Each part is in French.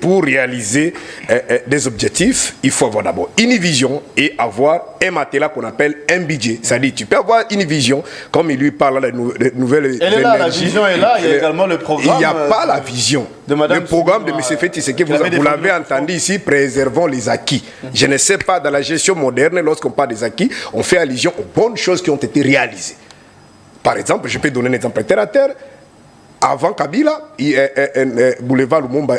pour réaliser des objectifs, il faut avoir d'abord une vision et avoir un matelas qu'on appelle un budget. C'est-à-dire, tu peux avoir une vision, comme il lui parle de nouvelles énergies. Elle est là, la vision est là, il y a également le programme. Il n'y a pas la vision. Le programme de M. Félix Tshisekedi, vous l'avez entendu ici, préservons les acquis. Je ne sais pas, dans la gestion moderne, lorsqu'on parle des acquis, on fait allusion aux bonnes choses qui ont été réalisées. Par exemple, je peux donner un exemple terre à terre. Avant Kabila, boulevard Lumumba,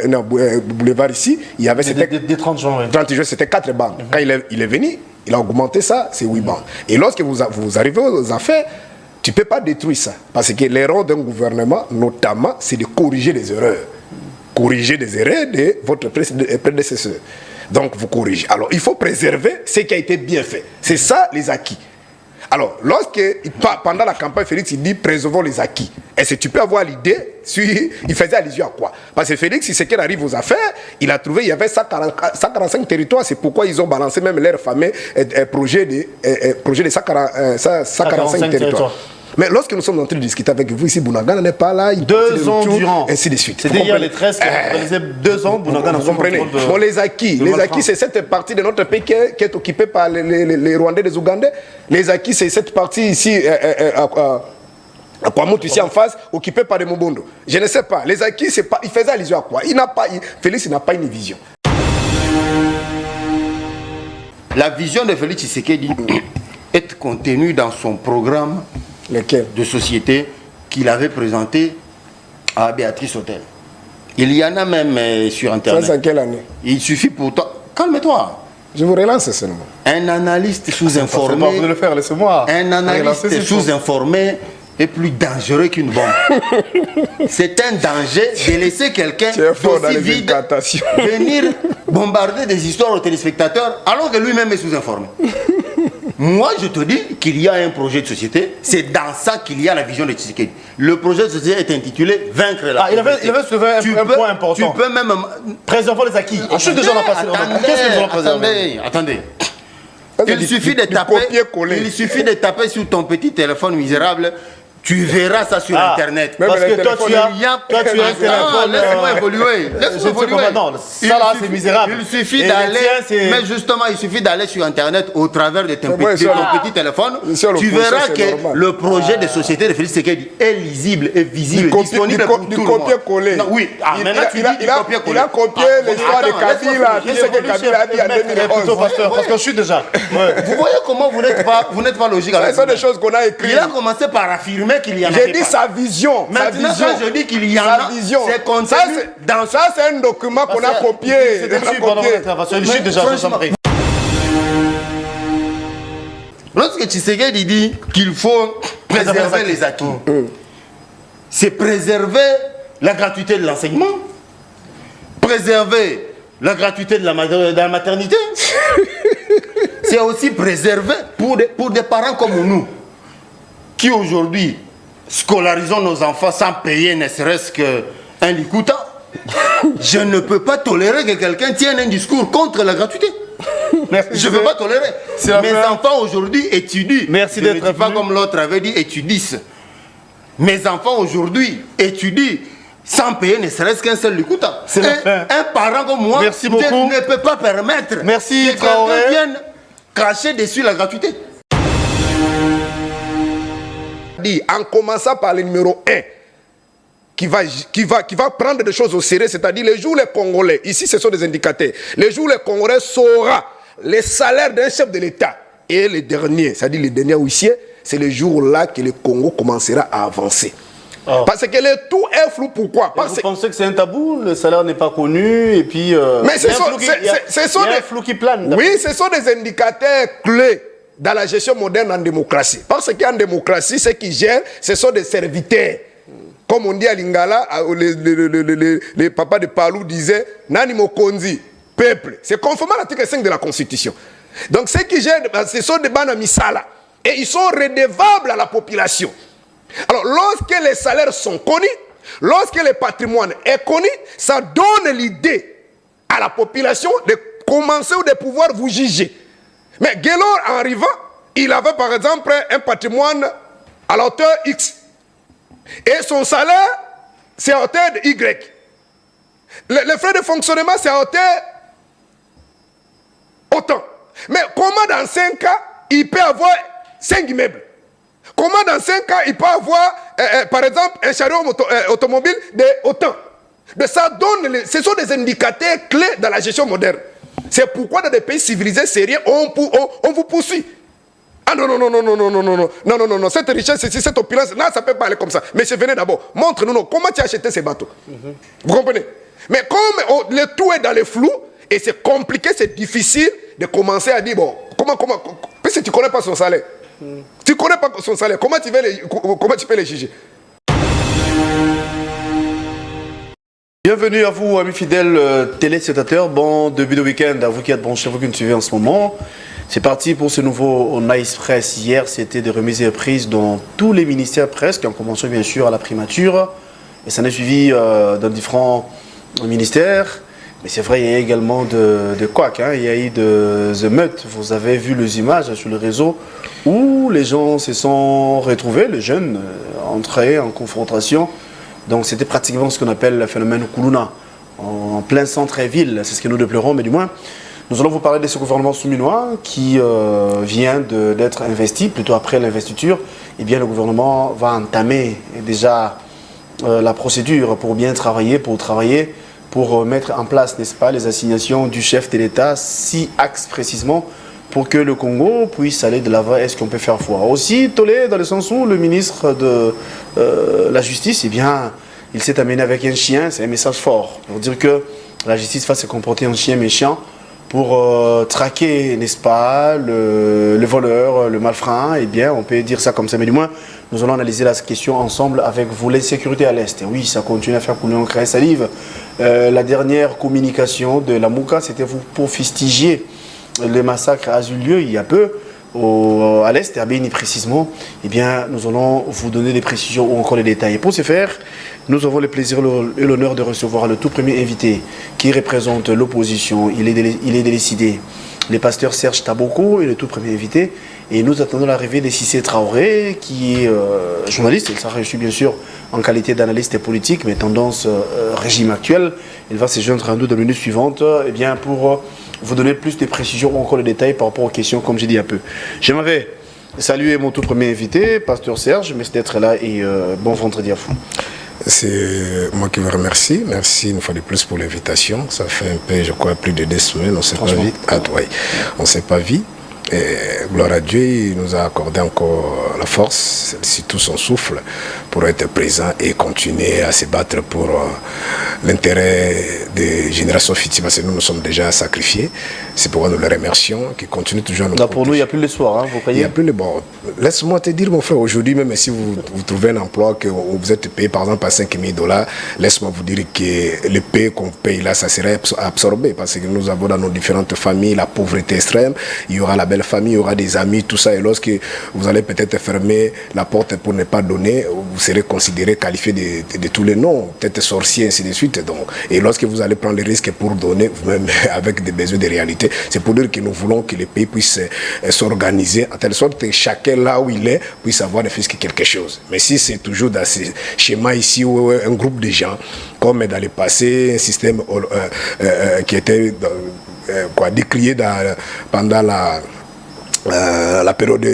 boulevard ici, il y avait... Des 30 juin, oui. 30 juin, c'était 4 bandes. Quand il est venu, il a augmenté ça, c'est 8 bandes. Et lorsque vous arrivez aux affaires, tu ne peux pas détruire ça. Parce que l'erreur d'un gouvernement, notamment, c'est de corriger les erreurs. Corriger les erreurs de votre prédécesseur. Donc, vous corrigez. Alors, il faut préserver ce qui a été bien fait. C'est ça, les acquis. Alors, pendant la campagne, Félix, il dit préservons les acquis. Est-ce que tu peux avoir l'idée, il faisait allusion à quoi? Parce que Félix, c'est qu'il arrive aux affaires, il a trouvé, il y avait 145 territoires, c'est pourquoi ils ont balancé même leur fameux projet de 145 territoires. Mais lorsque nous sommes en train de discuter avec vous ici, Bounagana n'est pas là. 2 ans durant. Ainsi de suite. C'était hier les 13 qui ont réalisé 2 ans. Bounagana, vous comprenez. Bon, les acquis, c'est cette partie de notre pays qui est occupée par les Rwandais, les Ougandais. Les acquis, c'est cette partie ici, à Kwamouth, ici en face, occupée par les Mobondo. Je ne sais pas. Les acquis, c'est pas. Il faisait allusion à quoi? Félix n'a pas une vision. La vision de Félix Tshisekedi est contenue dans son programme de société qu'il avait présenté à Béatrice Hôtel. Il y en a même sur Internet. Ça, c'est en quelle année? Il suffit pourtant... Calme-toi. Je vous relance seulement. Un analyste sous-informé... Vous de le faire, laissez-moi. Un analyste sous-informé est plus dangereux qu'une bombe. C'est un danger de laisser quelqu'un d'aussi vide venir bombarder des histoires aux téléspectateurs alors que lui-même est sous-informé. Moi, je te dis qu'il y a un projet de société. C'est dans ça qu'il y a la vision de Tshisekedi. Le projet de société est intitulé Vaincre la pauvreté. Il avait soulevé un point important. Tu peux même... Préservons les acquis. Je suis déjà en passé. Qu'est-ce que nous allons préserver? Attendez. Il suffit de taper sur ton petit téléphone misérable. Tu verras ça sur Internet. Parce que toi, tu as un téléphone. Laisse-moi évoluer. Non, ça là, c'est misérable. Il suffit d'aller. Mais justement, il suffit d'aller sur Internet au travers de ton petit téléphone. Tu verras que le projet de société de Félix Tshisekedi est lisible et visible, disponible pour tout le monde. Copier-coller. Oui. Il a copié l'histoire de Kabila. Tout ce que Kabila a dit en 2011. Parce que je suis déjà. Vous voyez comment vous n'êtes pas logique avec ça. Ce sont des choses qu'on a écrites. Il a commencé par affirmer qu'il y en a. J'ai dit sa vision. Maintenant, quand je dis qu'il y en a, c'est contenu dans ça. C'est un document qu'on a copié. Je suis déjà compris. Lorsque Tshisekedi dit qu'il faut préserver les acquis, c'est préserver la gratuité de l'enseignement, préserver la gratuité de la maternité, c'est aussi préserver pour des parents comme nous, qui aujourd'hui scolarisons nos enfants sans payer ne serait-ce qu'un likuta. Je ne peux pas tolérer que quelqu'un tienne un discours contre la gratuité. Je ne peux pas tolérer. Mes enfants aujourd'hui étudient. Merci d'être venu. Pas comme l'autre avait dit, étudient. Mes enfants aujourd'hui étudient sans payer ne serait-ce qu'un seul likuta. Un parent comme moi ne peut pas permettre que quelqu'un vienne cracher dessus la gratuité. En commençant par le numéro 1, qui va prendre des choses au sérieux, c'est-à-dire les jours les Congolais, ici ce sont des indicateurs, les jours les Congolais saura les salaires d'un chef de l'État. Et les derniers, c'est-à-dire les derniers huissiers, c'est le jour-là que le Congo commencera à avancer. Parce que le tout est flou. Pourquoi? Vous pensez que c'est un tabou? Le salaire n'est pas connu et puis... Mais ce sont des flous qui planent. Oui, ce sont des indicateurs clés dans la gestion moderne en démocratie. Parce qu'en démocratie, ceux qui gèrent, ce sont des serviteurs. Comme on dit à Lingala, les papas de Palou disaient « Nani Mokonzi », peuple. C'est conforme à l'article 5 de la Constitution. Donc ceux qui gèrent, ce sont des banamisala. Et ils sont redevables à la population. Alors lorsque les salaires sont connus, lorsque le patrimoine est connu, ça donne l'idée à la population de commencer ou de pouvoir vous juger. Mais Guélor, en arrivant, il avait par exemple un patrimoine à la hauteur X. Et son salaire, c'est à hauteur de Y. Les frais de fonctionnement, c'est à hauteur autant. Mais comment dans 5 cas, il peut avoir 5 immeubles? Comment dans 5 cas, il peut avoir, par exemple, un chariot automobile de autant? Mais ça donne, ce sont des indicateurs clés dans la gestion moderne. C'est pourquoi dans des pays civilisés sérieux, on vous poursuit. Ah non, non, non, non, non, non, non, non, non, non, non, non, cette richesse, cette opulence, là, ça ne peut pas aller comme ça. Mais venez d'abord, montre-nous comment tu as acheté ces bateaux. Vous comprenez? Mais comme le tout est dans le flou, et c'est compliqué, c'est difficile de commencer à dire, bon, comment, parce que tu ne connais pas son salaire. Tu ne connais pas son salaire, comment tu peux les juger? Bienvenue à vous, amis fidèles téléspectateurs. Bon début de week-end à vous qui êtes branchés, vous qui nous suivez en ce moment. C'est parti pour ce nouveau Nice Press. Hier, c'était des remises et prises dans tous les ministères presque, en commençant bien sûr à la primature. Et ça en est suivi dans différents ministères. Mais c'est vrai, il y a également de couacs, hein. Il y a eu des émeutes. Vous avez vu les images sur le réseau où les gens se sont retrouvés, les jeunes, entrés en confrontation. Donc c'était pratiquement ce qu'on appelle le phénomène Kuluna, en plein centre-ville, c'est ce que nous déplorons, mais du moins, nous allons vous parler de ce gouvernement souminois qui vient d'être investi, plutôt après l'investiture. Eh bien, le gouvernement va entamer déjà la procédure pour bien travailler, pour mettre en place, n'est-ce pas, les assignations du chef de l'État, 6 axes précisément, pour que le Congo puisse aller de l'avant. Est-ce qu'on peut faire foi? Aussi, Tolé, dans le sens où le ministre de la Justice, eh bien, il s'est amené avec un chien, c'est un message fort, pour dire que la justice va se comporter en chien méchant pour traquer, n'est-ce pas, le voleur, le malfrat. Eh bien, on peut dire ça comme ça, mais du moins, nous allons analyser la question ensemble avec vous. L'insécurité à l'Est, oui, ça continue à faire couler en craie salive. La dernière communication de la Mouka, c'était pour fustiger le massacre a eu lieu il y a peu à l'Est, à Béni précisément. Eh bien, nous allons vous donner des précisions ou encore les détails. Et pour ce faire, nous avons le plaisir et l'honneur de recevoir le tout premier invité qui représente l'opposition. Il est décidé. Le pasteur Serge Taboko est le tout premier invité. Et nous attendons l'arrivée de Cissé Traoré, qui est journaliste. Il sera reçu bien sûr en qualité d'analyste politique, mais tendance régime actuel. Il va se joindre à nous dans la minute suivante, eh bien, pour vous donner plus de précisions ou encore les détails par rapport aux questions, comme j'ai dit un peu. J'aimerais saluer mon tout premier invité, pasteur Serge. Merci d'être là et bon vendredi à vous. C'est moi qui vous remercie. Merci une fois de plus pour l'invitation. Ça fait un peu, je crois, plus de 2 semaines. On ne s'est pas vu. Ah, oui. On ne s'est pas vu. Et gloire à Dieu, il nous a accordé encore la force, surtout son souffle, pour être présent et continuer à se battre pour l'intérêt des générations futures. Parce que nous nous sommes déjà sacrifiés. C'est pourquoi nous les remercions, qui continuent toujours à nous protéger. Pour nous, il n'y a plus le soir, hein, vous croyez? Il n'y a plus le bon. Laisse-moi te dire, mon frère, aujourd'hui, même si vous trouvez un emploi, que vous êtes payé par exemple à $5 000, laisse-moi vous dire que le paye qu'on paye là, ça serait absorbé. Parce que nous avons dans nos différentes familles la pauvreté extrême, il y aura la belle famille, il y aura des amis, tout ça. Et lorsque vous allez peut-être fermer la porte pour ne pas donner, vous serez considéré, qualifié de tous les noms, peut-être sorcier, ainsi de suite. Donc, et lorsque vous allez prendre le risque pour donner, vous-même avec des besoins de réalité, c'est pour dire que nous voulons que les pays puissent s'organiser en telle sorte que chacun là où il est puisse avoir ne fût-ce que quelque chose. Mais si c'est toujours dans ce schéma ici où un groupe de gens, comme dans le passé, un système qui était décrié pendant la période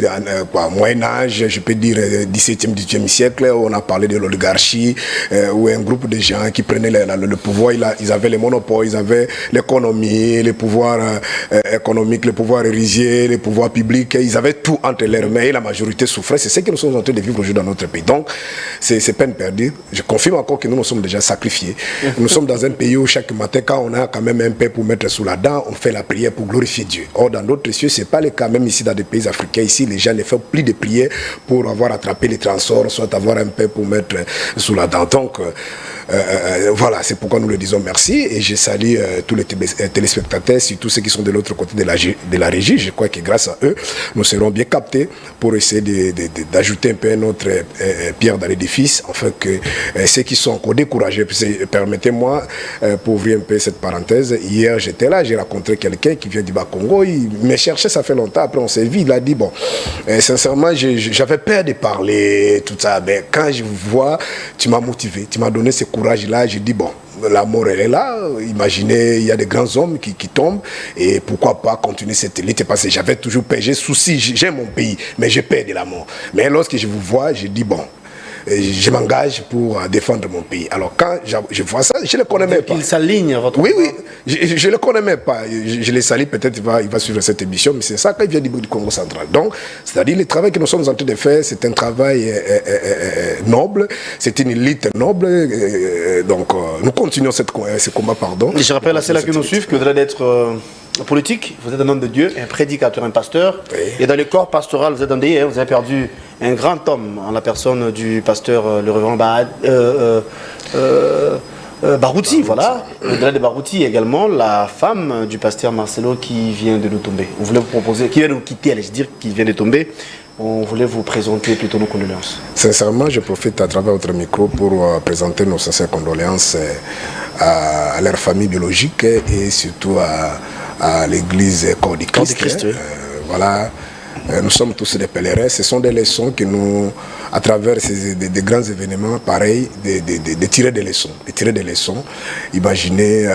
Moyen-Âge, je peux dire 17e, 18e siècle, où on a parlé de l'oligarchie, où un groupe de gens qui prenaient le pouvoir, ils avaient les monopoles, ils avaient l'économie, les pouvoirs économiques, les pouvoirs religieux, les pouvoirs publics, ils avaient tout entre leurs mains et la majorité souffrait. C'est ce que nous sommes en train de vivre aujourd'hui dans notre pays. Donc, c'est peine perdue. Je confirme encore que nous sommes déjà sacrifiés. Nous sommes dans un pays où chaque matin, quand on a quand même un pain pour mettre sous la dent, on fait la prière pour glorifier Dieu. Or, dans d'autres cieux, ce n'est pas le cas, même ici dans des pays africains, ici les gens ne font plus de prières pour avoir attrapé les transports, soit avoir un pain pour mettre sous la dent. Donc voilà, c'est pourquoi nous le disons merci et je salue tous les téléspectateurs, surtout ceux qui sont de l'autre côté de la régie. Je crois que grâce à eux, nous serons bien captés pour essayer d'ajouter un peu notre pierre dans l'édifice, afin que ceux qui sont encore découragés, permettez-moi, pour ouvrir un peu cette parenthèse, hier j'étais là, j'ai rencontré quelqu'un qui vient du Bas-Congo, il me cherchait, ça fait longtemps, après on s'est vu, il a dit, bon, sincèrement, j'avais peur de parler, tout ça, mais quand je vous vois, tu m'as motivé, tu m'as donné ce courage-là, j'ai dit, bon, la mort elle est là. Imaginez, il y a des grands hommes qui tombent, et pourquoi pas continuer cette élite, parce que j'avais toujours peur, j'ai souci, j'aime mon pays, mais j'ai peur de la mort. Mais lorsque je vous vois, je dis bon, je m'engage pour défendre mon pays. Alors quand je vois ça, je ne le connais même pas. Il s'aligne à votre... Oui, oui, je ne le connais même pas. Je les salue, peut-être il va suivre cette émission, mais c'est ça quand il vient du Congo central. Donc, c'est-à-dire le travail que nous sommes en train de faire, c'est un travail noble, c'est une élite noble. Donc, nous continuons ce combat, pardon. Je rappelle à ceux-là qui nous suivent que vous allez être... politique, vous êtes un homme de Dieu, un prédicateur, un pasteur. Oui. Et dans le corps pastoral, vous êtes endeuillé, vous avez perdu un grand homme en la personne du pasteur, le révérend Barouti, voilà. Au-delà de Barouti, également la femme du pasteur Marcelo qui vient de nous tomber. On voulait vous proposer, qui vient de nous quitter, allez-je dire, qui vient de tomber. On voulait vous présenter plutôt nos condoléances. Sincèrement, je profite à travers votre micro pour présenter nos sincères condoléances à leur famille biologique et surtout à l'église Corps du Christ. Oui. Voilà. Nous sommes tous des pèlerins. Ce sont des leçons que nous, à travers des grands événements pareils, de tirer des leçons. De tirer des leçons. Imaginez,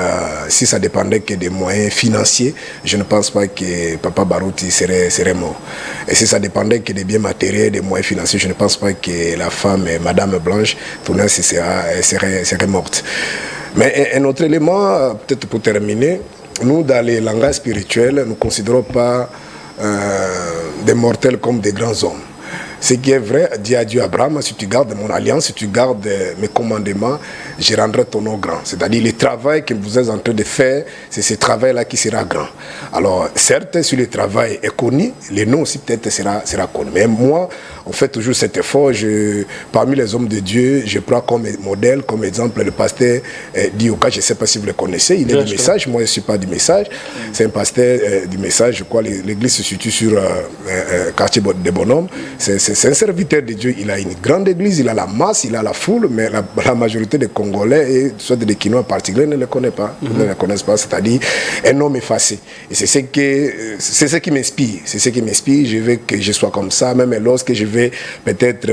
si ça dépendait que des moyens financiers, je ne pense pas que Papa Barouti serait mort. Et si ça dépendait que des biens matériels, des moyens financiers, je ne pense pas que la femme, Madame Blanche, serait morte. Mais un autre élément, peut-être pour terminer, nous, dans les langages spirituels, nous ne considérons pas des mortels comme des grands hommes. Ce qui est vrai, dit à Dieu Abraham, si tu gardes mon alliance, si tu gardes mes commandements, je rendrai ton nom grand. C'est-à-dire le travail que vous êtes en train de faire, c'est ce travail-là qui sera grand. Alors, certes, si le travail est connu, le nom aussi peut-être sera connu. Mais moi, on fait toujours cet effort. Parmi les hommes de Dieu, je prends comme modèle, comme exemple, le pasteur Dioka, je ne sais pas si vous le connaissez, il est du message, moi je ne suis pas du message. C'est un pasteur du message, je crois, l'église se situe sur quartier des Bonhommes. C'est un serviteur de Dieu, il a une grande église, il a la masse, il a la foule, mais la majorité des Congolais, et soit des Quinois en particulier, ne le connaissent pas. Ne le connaissent pas, c'est-à-dire un homme effacé. Et c'est ce qui m'inspire. C'est ce qui m'inspire. Je veux que je sois comme ça, même lorsque je vais peut-être...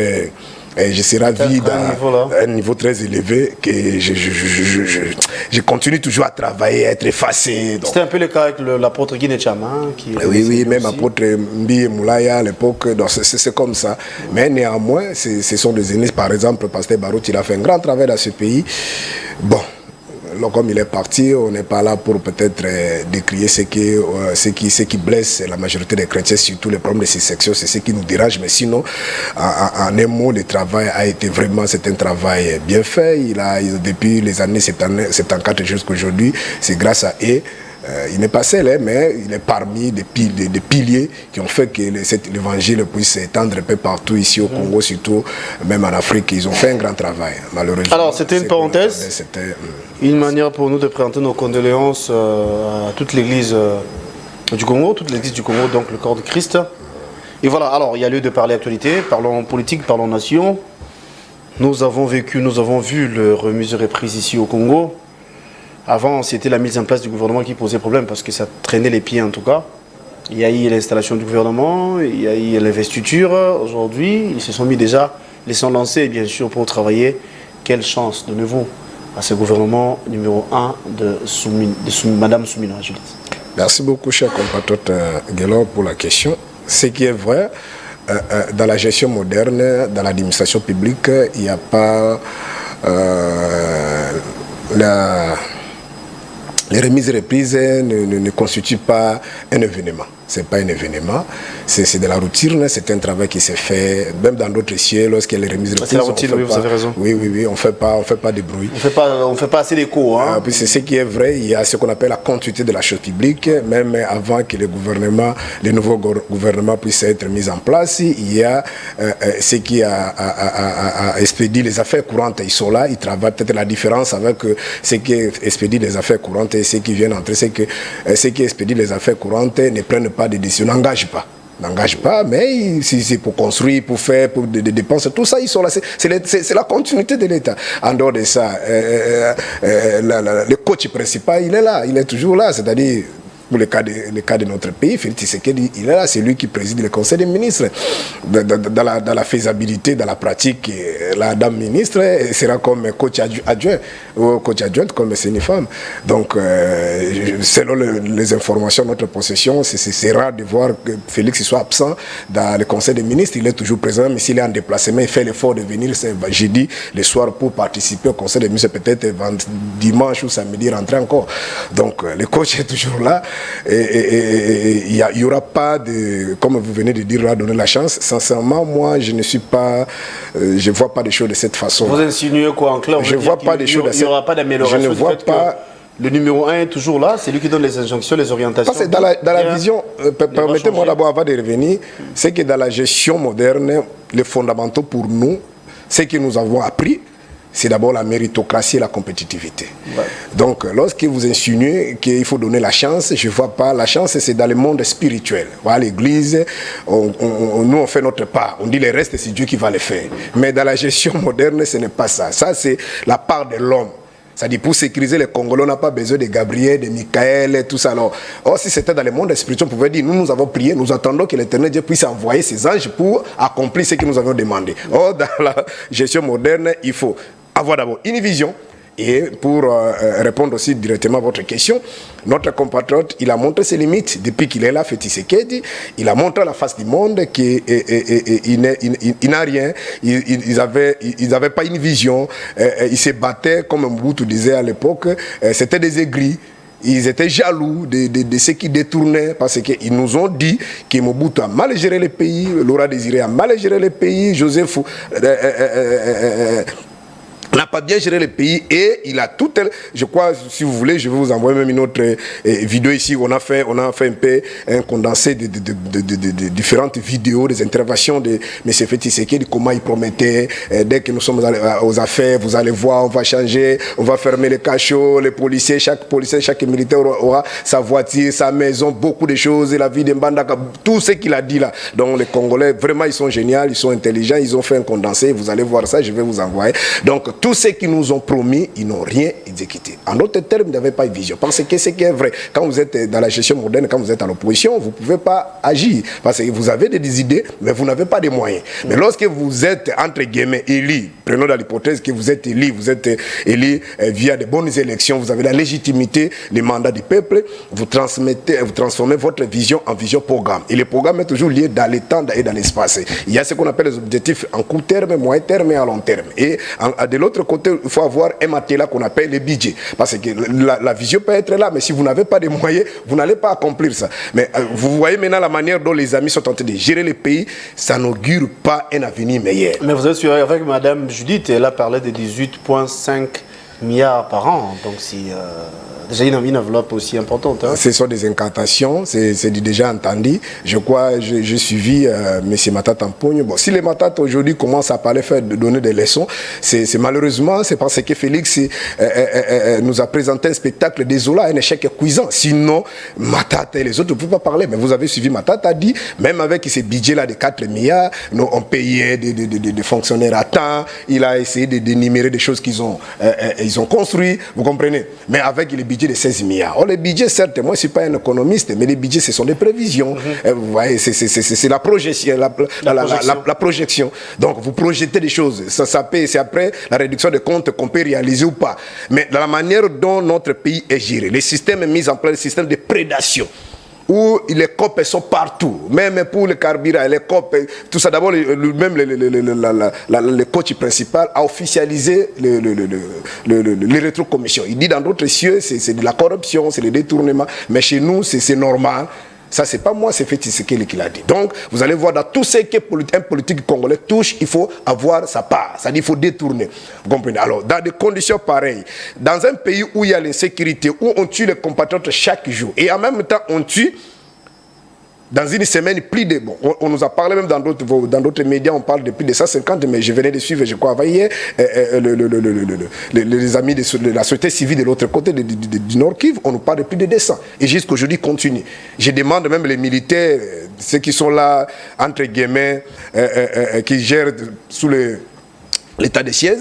je serai vide à un niveau très élevé, que je continue toujours à travailler, à être effacé. C'était un peu le cas avec l'apôtre Guy Chama. Oui, même l'apôtre Mbi Moulaya à l'époque, c'est comme ça. Mais néanmoins, ce sont des ennemis. Par exemple, le pasteur Barouti, il a fait un grand travail dans ce pays. Bon. Comme il est parti, on n'est pas là pour peut-être décrier ce qui blesse la majorité des chrétiens, surtout les problèmes de ces sections, c'est ce qui nous dérange. Mais sinon, en un mot, le travail a été vraiment, c'est un travail bien fait. Depuis les années 74 jusqu'à aujourd'hui, c'est grâce à eux. Il n'est pas seul, mais il est parmi des piliers qui ont fait que l'évangile puisse s'étendre un peu partout ici au Congo, surtout même en Afrique. Ils ont fait un grand travail, malheureusement. Alors, c'était une parenthèse, une manière pour nous de présenter nos condoléances à toute l'église du Congo, donc le corps de Christ. Et voilà, alors il y a lieu de parler actualité, parlons politique, parlons nation. Nous avons vu le remise et reprise ici au Congo. Avant, c'était la mise en place du gouvernement qui posait problème parce que ça traînait les pieds en tout cas. Il y a eu l'installation du gouvernement, il y a eu l'investiture. Aujourd'hui, ils se sont mis déjà, ils sont lancés bien sûr pour travailler. Quelle chance donnez-vous à ce gouvernement numéro 1 de Madame Soumina Judith? Merci beaucoup, cher compatriote Guélor, pour la question. Ce qui est vrai, dans la gestion moderne, dans l'administration publique, il n'y a pas les remises et reprises ne constituent pas un événement. Ce n'est pas un événement, c'est de la routine, c'est un travail qui s'est fait, même dans d'autres cieux, lorsqu'il y a les remises et reprises. C'est la routine, oui, vous avez raison. Oui, on ne fait pas de bruit. On ne fait pas assez d'écho. Hein. Puis c'est ce qui est vrai, il y a ce qu'on appelle la continuité de la chose publique, même avant que le nouveau gouvernement puisse être mis en place, il y a ce qui a expédié les affaires courantes. Ils sont là, ils travaillent. Peut-être la différence avec ce qui expédie les affaires courantes et ceux qui viennent entrer, c'est que ceux qui expédient les affaires courantes ne prennent pas de décision, n'engagent pas, mais si c'est pour construire, pour faire, pour des dépenses, tout ça, ils sont là. C'est la continuité de l'État. En dehors de ça, le coach principal, il est là, il est toujours là, c'est-à-dire pour le cas de notre pays, Félix Tshisekedi, il est là, c'est lui qui préside le Conseil des ministres. Dans la faisabilité, dans la pratique, la dame ministre sera comme coach adjoint, ou coach adjointe comme c'est une femme. Donc, selon les informations de notre possession, c'est rare de voir que Félix soit absent dans le Conseil des ministres. Il est toujours présent, mais s'il est en déplacement, il fait l'effort de venir jeudi, le soir, pour participer au Conseil des ministres, peut-être dimanche ou samedi, rentrer encore. Donc, le coach est toujours là. Et il n'y aura pas de, comme vous venez de dire, là, donner la chance. Sincèrement, moi, je ne suis pas, je ne vois pas des choses de cette façon. Vous insinuez quoi en clair? Je ne vois pas des choses de cette façon. Il n'y aura pas d'amélioration. Je ne vois pas. Le numéro 1 est toujours là, c'est lui qui donne les injonctions, les orientations. Parce que dans la vision, permettez-moi d'abord avant de revenir, c'est que dans la gestion moderne, les fondamentaux pour nous, ce que nous avons appris, c'est d'abord la méritocratie et la compétitivité. Ouais. Donc, lorsque vous insinuez qu'il faut donner la chance, je ne vois pas. La chance, c'est dans le monde spirituel. Voilà, l'Église, nous, on fait notre part. On dit le reste, c'est Dieu qui va le faire. Mais dans la gestion moderne, ce n'est pas ça. Ça, c'est la part de l'homme. Ça dit pour sécuriser les Congolais, on n'a pas besoin de Gabriel, de Michael et tout ça. Alors, si c'était dans le monde spirituel, on pouvait dire, nous avons prié, nous attendons que l'Éternel Dieu puisse envoyer ses anges pour accomplir ce que nous avions demandé. Or, dans la gestion moderne, il faut avoir d'abord une vision. Et pour répondre aussi directement à votre question, notre compatriote, il a montré ses limites depuis qu'il est là, Félix Tshisekedi. Il a montré à la face du monde qu'il n'a rien. Ils n'avaient pas une vision. Ils se battaient, comme Mobutu disait à l'époque, c'était des aigris. Ils étaient jaloux de ceux qui détournaient parce qu'ils nous ont dit que Mobutu a mal géré le pays, Laurent Désiré a mal géré le pays, Joseph n'a pas bien géré le pays et il a tout. Je crois, si vous voulez, je vais vous envoyer même une autre vidéo ici. On a fait un peu un condensé de différentes vidéos, des interventions de M. Félix Tshisekedi, comment il promettait, dès que nous sommes aux affaires, vous allez voir, on va changer, on va fermer les cachots, les policiers, chaque militaire aura sa voiture, sa maison, beaucoup de choses, la vie de Mbandaka, tout ce qu'il a dit là. Donc les Congolais, vraiment, ils sont géniaux, ils sont intelligents, ils ont fait un condensé, vous allez voir ça, je vais vous envoyer. Donc, tous ceux qui nous ont promis, ils n'ont rien exécuté. En d'autres termes, ils n'avaient pas de vision. Parce que ce qui est vrai, quand vous êtes dans la gestion moderne, quand vous êtes à l'opposition, vous ne pouvez pas agir. Parce que vous avez des idées, mais vous n'avez pas de moyens. Mais lorsque vous êtes, entre guillemets, élu, prenons dans l'hypothèse que vous êtes élu via de bonnes élections, vous avez la légitimité, les mandats du peuple, vous transformez votre vision en vision programme. Et le programme est toujours lié dans le temps et dans l'espace. Il y a ce qu'on appelle les objectifs en court terme, moyen terme et à long terme. Et de l'autre côté, il faut avoir un matelas qu'on appelle le budget. Parce que la vision peut être là, mais si vous n'avez pas de moyens, vous n'allez pas accomplir ça. Mais vous voyez maintenant la manière dont les amis sont en train de gérer le pays, ça n'augure pas un avenir meilleur. Mais vous êtes sûr, avec Mme Judith, elle a parlé de 18,5 milliards par an. Donc si... déjà une enveloppe aussi importante. Hein. Ce sont des incantations, c'est déjà entendu. Je crois, j'ai suivi M. Matata Mponyo. Bon, si les Matata aujourd'hui commencent à parler, donner des leçons, c'est malheureusement, c'est parce que Félix nous a présenté un spectacle désolant, un échec cuisant. Sinon, Matata et les autres ne peuvent pas parler. Mais vous avez suivi, Matata a dit, même avec ces budgets-là de 4 milliards, nous, on payait des fonctionnaires à temps. Il a essayé de dénumérer des choses qu'ils ont construites. Vous comprenez? Mais avec les budget de 16 milliards. Or, les budgets, certes, moi je ne suis pas un économiste, mais les budgets, ce sont des prévisions. Vous voyez, c'est la projection, la projection. Donc, vous projetez des choses. Ça paye, c'est après la réduction des comptes qu'on peut réaliser ou pas. Mais dans la manière dont notre pays est géré, les systèmes mis en place, le système de prédation, où les COP sont partout, même pour le carburant, les COP, tout ça. D'abord, même le coach principal a officialisé les rétrocommissions. Il dit dans d'autres cieux, c'est de la corruption, c'est le détournement, mais chez nous, c'est normal. Ça, c'est pas moi, c'est Félix Tshisekedi qui l'a dit. Donc, vous allez voir, dans tout ce qu'un politique congolais touche, il faut avoir sa part. C'est-à-dire qu'il faut détourner. Vous comprenez? Alors, dans des conditions pareilles, dans un pays où il y a l'insécurité, où on tue les compatriotes chaque jour, et en même temps, on tue, dans une semaine, plus de... Bon, on nous a parlé même dans d'autres médias, on parle de plus de 150, mais je venais de suivre, je crois, avant hier, les amis de la société civile de l'autre côté, du Nord Kivu, on nous parle de plus de 200. Et jusqu'aujourd'hui, continue. Je demande même les militaires, ceux qui sont là, entre guillemets, qui gèrent sous l'état de siège,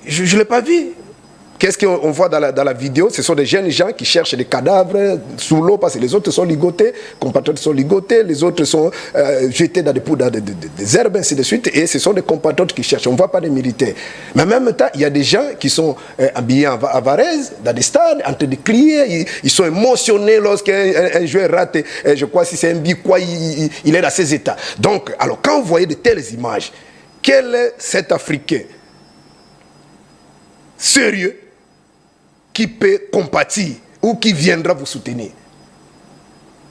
je ne l'ai pas vu. qu'est-ce qu'on voit dans la vidéo? Ce sont des jeunes gens qui cherchent des cadavres sous l'eau parce que les autres sont ligotés, compatriotes sont ligotés, les autres sont jetés dans des herbes, ainsi de suite, et ce sont des compatriotes qui cherchent. On ne voit pas des militaires. Mais en même temps, il y a des gens qui sont habillés en Varese, dans des stades, en train de crier, ils sont émotionnés lorsqu'un joueur rate, je crois si c'est un but, quoi, il est dans ces états. Donc, alors quand vous voyez de telles images, quel est cet Africain sérieux qui peut compatir ou qui viendra vous soutenir?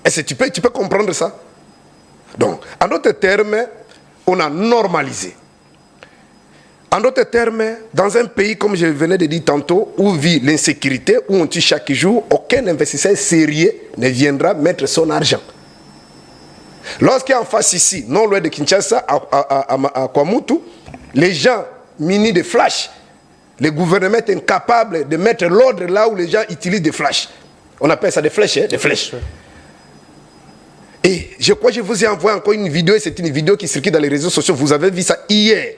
Est-ce que tu peux comprendre ça? Donc, en d'autres termes, on a normalisé. En d'autres termes, dans un pays, comme je venais de dire tantôt, où vit l'insécurité, où on tue chaque jour, aucun investisseur sérieux ne viendra mettre son argent. Lorsqu'en face ici, non loin de Kinshasa, à Kwamutu, les gens munis de flash, le gouvernement est incapable de mettre l'ordre là où les gens utilisent des flashs. On appelle ça des flèches, hein, des flèches. Et je crois que je vous ai envoyé encore une vidéo, et c'est une vidéo qui circule dans les réseaux sociaux. Vous avez vu ça hier,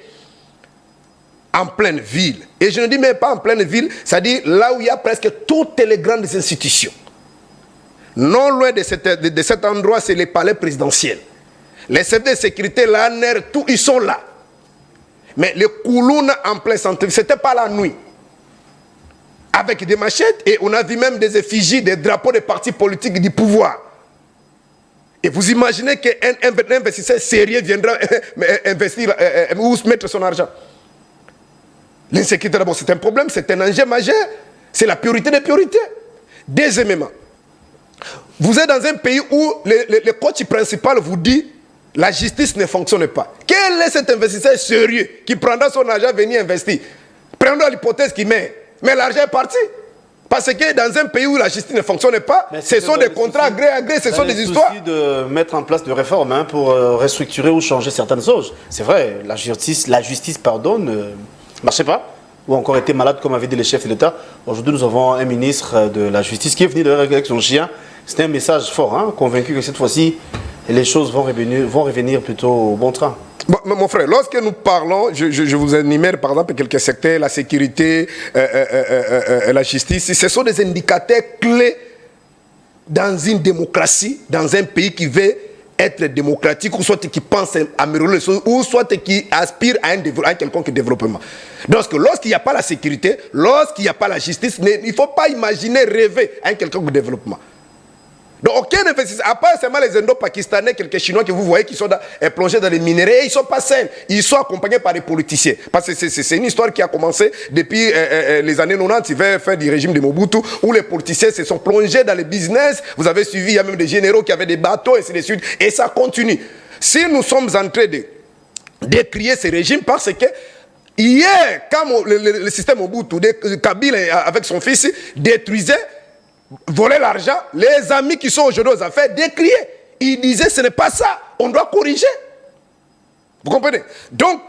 en pleine ville. Et je ne dis même pas en pleine ville, c'est-à-dire là où il y a presque toutes les grandes institutions. Non loin de cet endroit, c'est le palais présidentiel. Les services de sécurité, l'ANR, tout, ils sont là. Mais les Koulouna en plein centre, ce n'était pas la nuit. Avec des machettes, et on a vu même des effigies, des drapeaux des partis politiques du pouvoir. Et vous imaginez qu'un investisseur sérieux viendra investir ou mettre son argent? L'insécurité, d'abord, c'est un problème, c'est un enjeu majeur. C'est la priorité des priorités. Deuxièmement, vous êtes dans un pays où le coach principal vous dit la justice ne fonctionne pas. Quel est cet investisseur sérieux qui prendra son argent à venir investir? Prenons l'hypothèse qu'il met. Mais l'argent est parti. Parce que dans un pays où la justice ne fonctionne pas, ce sont des contrats gré à gré, ce sont des histoires. Il y a le souci de mettre en place des réformes pour restructurer ou changer certaines choses. C'est vrai, la justice ne marchait pas, ou encore était malade, comme avait dit le chef de l'État. Aujourd'hui, nous avons un ministre de la Justice qui est venu d'ailleurs avec son chien. C'était un message fort, convaincu que cette fois-ci, les choses vont revenir plutôt au bon train. Bon, mon frère, lorsque nous parlons, je vous énumère par exemple quelques secteurs, la sécurité, la justice, ce sont des indicateurs clés dans une démocratie, dans un pays qui veut être démocratique, ou soit qui pense améliorer les choses, ou soit qui aspire à un quelconque développement. Donc lorsqu'il n'y a pas la sécurité, lorsqu'il n'y a pas la justice, il ne faut pas imaginer rêver à un quelconque développement. Donc aucun investisseur, à part seulement les Indo-Pakistanais, quelques Chinois que vous voyez qui sont plongés dans les minéraux, ils ne sont pas seuls, ils sont accompagnés par des politiciens. Parce que c'est une histoire qui a commencé depuis les années 90, il va faire du régime de Mobutu, où les politiciens se sont plongés dans les business. Vous avez suivi, il y a même des généraux qui avaient des bateaux, et ainsi de suite, et ça continue. Si nous sommes en train de décrier ce régime, parce que hier, quand le système Mobutu, Kabila avec son fils, détruisait, voler l'argent, les amis qui sont aujourd'hui aux affaires décriaient. Ils disaient ce n'est pas ça, on doit corriger. Vous comprenez? Donc,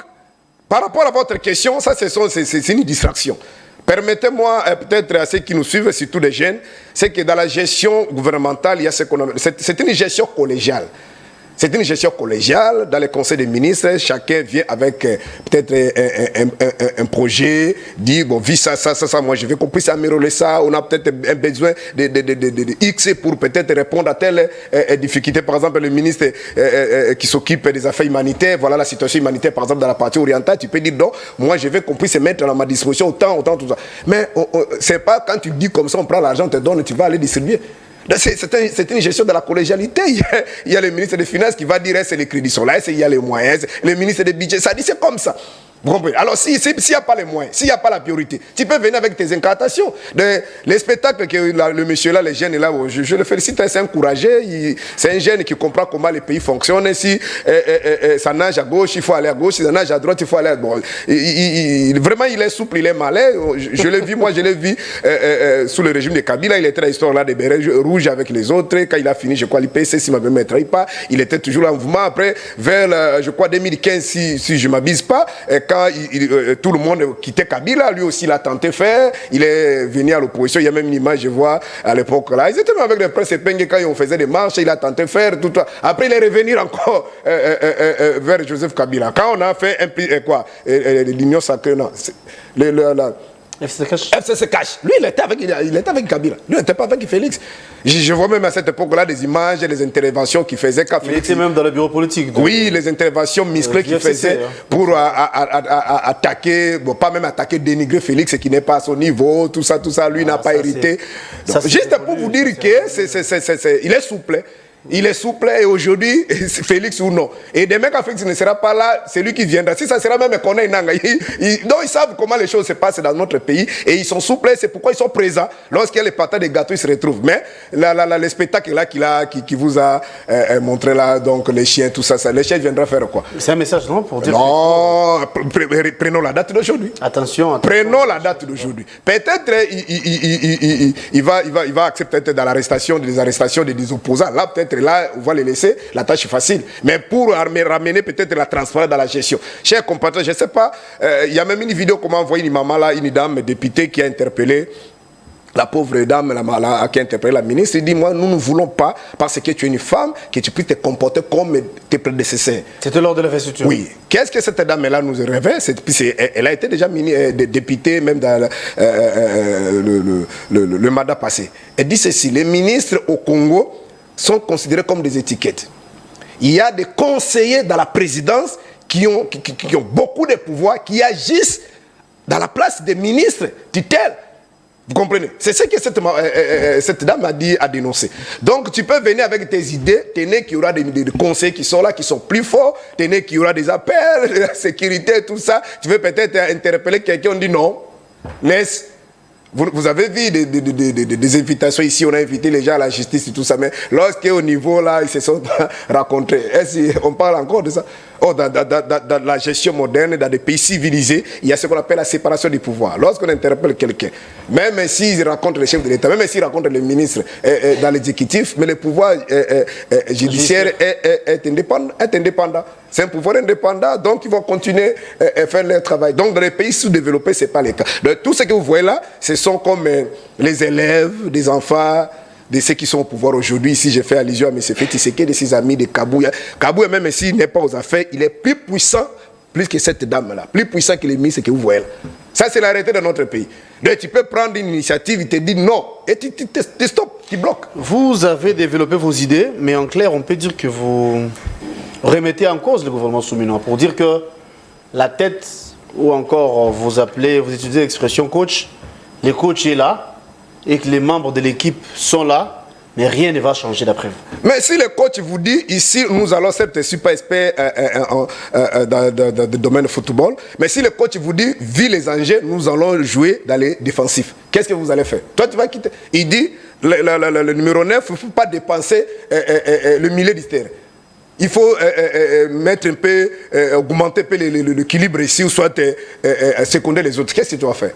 par rapport à votre question, ça c'est une distraction. Permettez-moi peut-être à ceux qui nous suivent, surtout les jeunes, c'est que dans la gestion gouvernementale, il y a ce qu'on appelle, c'est une gestion collégiale. C'est une gestion collégiale. Dans les conseils des ministres, chacun vient avec peut-être un projet, dit, bon, vis ça, moi je veux qu'on puisse améliorer ça. On a peut-être un besoin de X pour peut-être répondre à telle difficulté. Par exemple, le ministre qui s'occupe des affaires humanitaires, voilà la situation humanitaire, par exemple, dans la partie orientale, tu peux dire, non, moi je veux qu'on puisse mettre à ma disposition autant, tout ça. Mais c'est pas quand tu dis comme ça, on prend l'argent, on te donne, tu vas aller distribuer. C'est une gestion de la collégialité. Il y a le ministre des Finances qui va dire est-ce que les crédits sont là, est-ce qu'il y a les moyens, le ministre des Budgets, ça dit c'est comme ça. Vous comprenez? Alors s'il n'y a pas les moyens, s'il n'y a pas la priorité, tu peux venir avec tes incantations. Les spectacles que le monsieur là, les jeunes là, je le félicite, c'est un courageux, c'est un jeune qui comprend comment les pays fonctionnent. Si ça nage à gauche, il faut aller à gauche, si ça nage à droite, il faut aller à droite. Vraiment, il est souple, il est malin. Je l'ai vu, moi je l'ai vu sous le régime de Kabila, il était dans l'histoire là des bérets rouges avec les autres. Quand il a fini, je crois, l'IPC, s'il ne me trahit pas, il était toujours en mouvement. Après, vers, je crois, 2015, si je ne m'abuse pas, quand tout le monde quittait Kabila, lui aussi il a tenté de faire, il est venu à l'opposition, il y a même une image, je vois, à l'époque là, ils étaient même avec les presse épinglés quand on faisait des marches, il a tenté de faire, tout ça. Après il est revenu encore vers Joseph Kabila. Quand on a fait l'union sacrée, non, FCC cache. Lui, il était avec Kabila. Lui, il n'était pas avec Félix. Je vois même à cette époque-là des images et des interventions qu'il faisait quand Félix... Il était même dans le bureau politique. Oui, les interventions musclées qu'il faisait pour attaquer, bon, pas même attaquer, dénigrer Félix qui n'est pas à son niveau, tout ça, lui n'a pas hérité. Donc, juste pour vous dire qu'il est souple. Il est souple et aujourd'hui, Félix ou non. Et demain, quand Félix ne sera pas là, c'est lui qui viendra. Si ça sera même Koné Nanga. Donc ils savent comment les choses se passent dans notre pays et ils sont souples. C'est pourquoi ils sont présents. Lorsqu'il y a les patates des gâteaux, ils se retrouvent. Mais le spectacle là qui vous a montré là, donc les chiens, tout ça, les chiens viendront faire quoi? C'est un message non pour dire. Non, prenons la date d'aujourd'hui. Attention. Prenons la date d'aujourd'hui. Peut-être il va accepter dans l'arrestation des opposants. Là peut-être. Là, on va les laisser, la tâche est facile. Mais pour ramener peut-être la transparence dans la gestion. Chers compatriotes, je ne sais pas, il y a même une vidéo comment envoyer une maman là, une dame députée qui a interpellé la pauvre dame qui a interpellé la ministre. Il dit, moi, nous ne voulons pas, parce que tu es une femme, que tu puisses te comporter comme tes prédécesseurs. C'était lors de l'investiture. Oui. Qu'est-ce que cette dame-là nous révèle? Elle a été déjà députée, même dans le mandat passé. Elle dit ceci, les ministres au Congo sont considérés comme des étiquettes. Il y a des conseillers dans la présidence qui ont beaucoup de pouvoir, qui agissent dans la place des ministres tutelles. Vous comprenez? C'est ce que cette dame a dénoncé. Donc tu peux venir avec tes idées, tenez qu'il y aura des conseillers qui sont là, qui sont plus forts, tenez qu'il y aura des appels, la sécurité, tout ça. Tu veux peut-être interpeller quelqu'un, on dit non, laisse. Vous avez vu des invitations ici, on a invité les gens à la justice et tout ça, mais lorsqu'au niveau là, ils se sont rencontrés, on parle encore de ça? Dans la gestion moderne, dans des pays civilisés, il y a ce qu'on appelle la séparation des pouvoirs. Lorsqu'on interpelle quelqu'un, même s'ils rencontrent les chefs de l'État, même s'ils rencontrent les ministres dans l'exécutif, mais le pouvoir judiciaire est indépendant. C'est un pouvoir indépendant, donc ils vont continuer à faire leur travail. Donc dans les pays sous-développés, ce n'est pas le cas. Donc, tout ce que vous voyez là, ce sont comme les élèves, des enfants, de ceux qui sont au pouvoir aujourd'hui. Ici, j'ai fait allusion à M. Tshisekedi, de ses amis de Kabouya. Kabouya, même s'il n'est pas aux affaires, il est plus puissant, plus que cette dame-là, plus puissant que les ministres que vous voyez là. Ça, c'est la réalité de notre pays. Donc, tu peux prendre une initiative, il te dit non, et tu stops, tu bloques. Vous avez développé vos idées, mais en clair, on peut dire que vous remettez en cause le gouvernement Souminwa pour dire que la tête, ou encore vous utilisez l'expression coach, le coach est là, et que les membres de l'équipe sont là, mais rien ne va changer d'après vous. Mais si le coach vous dit, ici, nous allons certes, je ne suis pas expert dans le domaine du football, mais si le coach vous dit, vu les enjeux, nous allons jouer dans les défensifs, qu'est-ce que vous allez faire? Toi, tu vas quitter. Il dit, le numéro 9, il ne faut pas dépenser le milieu du terrain. Il faut mettre un peu, augmenter un peu l'équilibre ici, ou soit seconder les autres. Qu'est-ce que tu vas faire?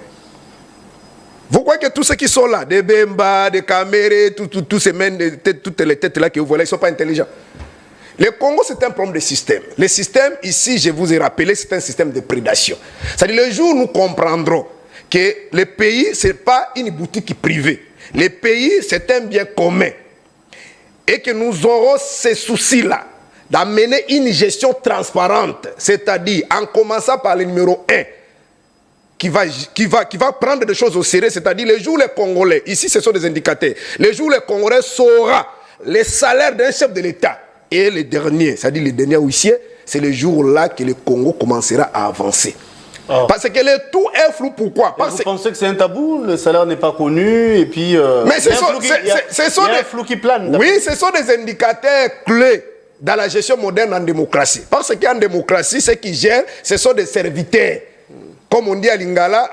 Vous croyez que tous ceux qui sont là, des Bemba, des Kamere, tous ces mêmes, toutes les têtes là que vous voyez, ils ne sont pas intelligents. Le Congo, c'est un problème de système. Le système, ici, je vous ai rappelé, c'est un système de prédation. C'est-à-dire, le jour où nous comprendrons que le pays, ce n'est pas une boutique privée. Le pays, c'est un bien commun. Et que nous aurons ces soucis-là d'amener une gestion transparente. C'est-à-dire, en commençant par le numéro 1, qui va prendre des choses au sérieux, c'est-à-dire les jours les Congolais, ici ce sont des indicateurs, les jours les Congolais sauront les salaires d'un chef de l'État. Et les derniers, c'est-à-dire les derniers huissiers, c'est le jour-là que le Congo commencera à avancer. Oh. Parce que le tout est flou, pourquoi? Parce vous pensez que c'est un tabou, le salaire n'est pas connu, et puis... mais ce sont des flou qui plane. Oui, ce sont des indicateurs clés dans la gestion moderne en démocratie. Parce qu'en démocratie, ceux qui gèrent, ce sont des serviteurs. Comme on dit à Lingala,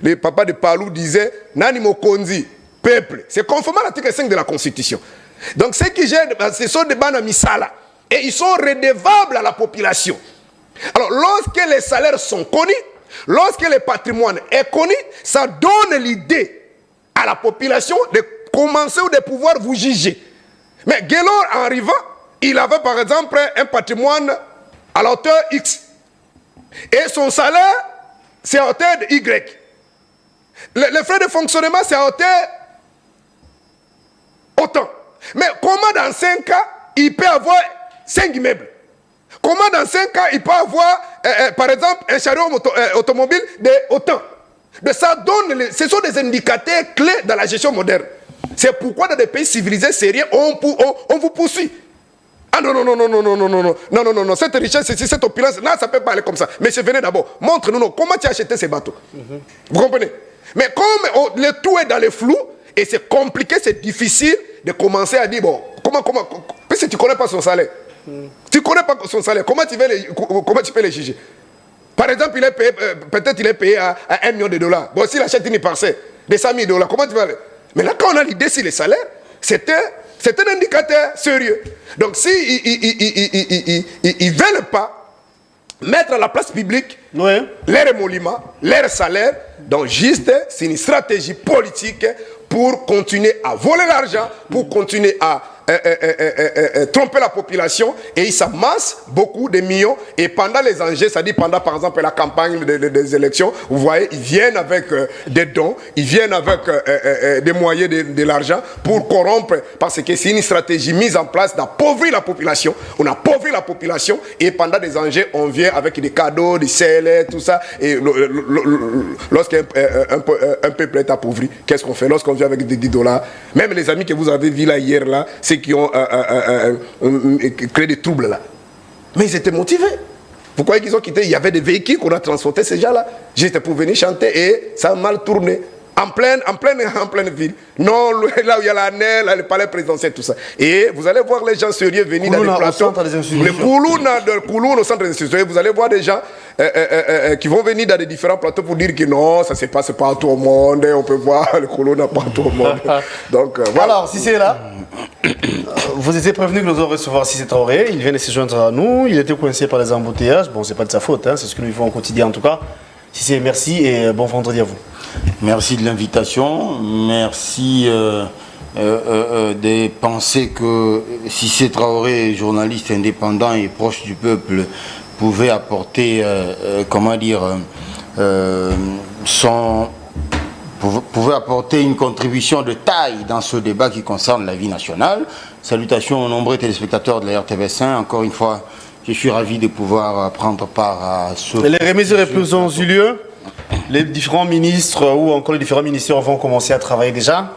les papas de Palou disaient Nani Mokonzi, peuple. C'est conforme à l'article 5 de la Constitution. Donc ceux qui gèrent, ce sont des banamisala. Et ils sont redevables à la population. Alors lorsque les salaires sont connus, lorsque le patrimoine est connu, ça donne l'idée à la population de commencer ou de pouvoir vous juger. Mais Guélor, en arrivant, il avait par exemple un patrimoine à la hauteur X. Et son salaire, c'est à hauteur de Y. Les frais de fonctionnement, c'est à hauteur autant. Mais comment dans 5 cas, il peut avoir 5 immeubles? Comment dans 5 cas, il peut avoir, par exemple, un chariot automobile de autant? Mais ça donne, ce sont des indicateurs clés dans la gestion moderne. C'est pourquoi dans des pays civilisés sérieux, on vous poursuit. Ah non, non, non, non, non, non, non, non, non, non, non, non, non, cette richesse, cette opulence, non, ça ne peut pas aller comme ça. Mais venez d'abord, montre-nous comment tu as acheté ces bateaux. Vous comprenez? Mais comme le tout est dans le flou, et c'est compliqué, c'est difficile de commencer à dire, bon, comment, parce que tu ne connais pas son salaire. Tu ne connais pas son salaire, comment tu peux le juger? Par exemple, il est payé, peut-être il est payé à $1 million. Bon, s'il achète une parcelle de $100 000, comment tu vas aller? Mais là, quand on a l'idée sur les salaires, c'est un indicateur sérieux. Donc, s'ils ne veulent pas mettre à la place publique leur émolument, leur salaire, donc juste, c'est une stratégie politique pour continuer à voler l'argent, pour continuer à tromper la population, et ils s'amassent beaucoup de millions, et pendant les enjeux, c'est-à-dire pendant par exemple la campagne des élections, vous voyez, ils viennent avec des dons, ils viennent avec des moyens de l'argent pour corrompre, parce que c'est une stratégie mise en place d'appauvrir la population. On appauvrit la population, et pendant des enjeux, on vient avec des cadeaux, des salaires, tout ça, et lorsqu'un peuple est appauvri, qu'est-ce qu'on fait? Lorsqu'on vient avec des $10, même les amis que vous avez vus là hier, là, ceux qui ont créé des troubles là. Mais ils étaient motivés. Vous croyez qu'ils ont quitté? Il y avait des véhicules qu'on a transportés ces gens-là. J'étais pour venir chanter et ça a mal tourné. En pleine ville. Non, là où il y a la NEL, le palais présidentiel, tout ça. Et vous allez voir les gens sérieux venir dans les plateaux. Le Kouloun au centre des institutions. Et vous allez voir des gens qui vont venir dans les différents plateaux pour dire que non, ça ne se passe pas à tout le monde. On peut voir le Kouloun n'a pas à tout le monde. Donc, voilà. Alors, si c'est là, vous étiez prévenu que nous allons recevoir Cissé Traoré. Il vient de se joindre à nous. Il était coincé par les embouteillages. Bon, c'est pas de sa faute, hein, c'est ce que nous vivons au quotidien en tout cas. Cissé, merci et bon vendredi à vous. Merci de l'invitation. Merci de penser que Cissé Traoré, journaliste indépendant et proche du peuple, pouvait apporter, pouvait apporter une contribution de taille dans ce débat qui concerne la vie nationale. Salutations aux nombreux téléspectateurs de la RTVS1. Encore une fois, je suis ravi de pouvoir prendre part à ce... Les remises de réponses ont eu lieu. Les différents ministres ou encore les différents ministères vont commencer à travailler déjà.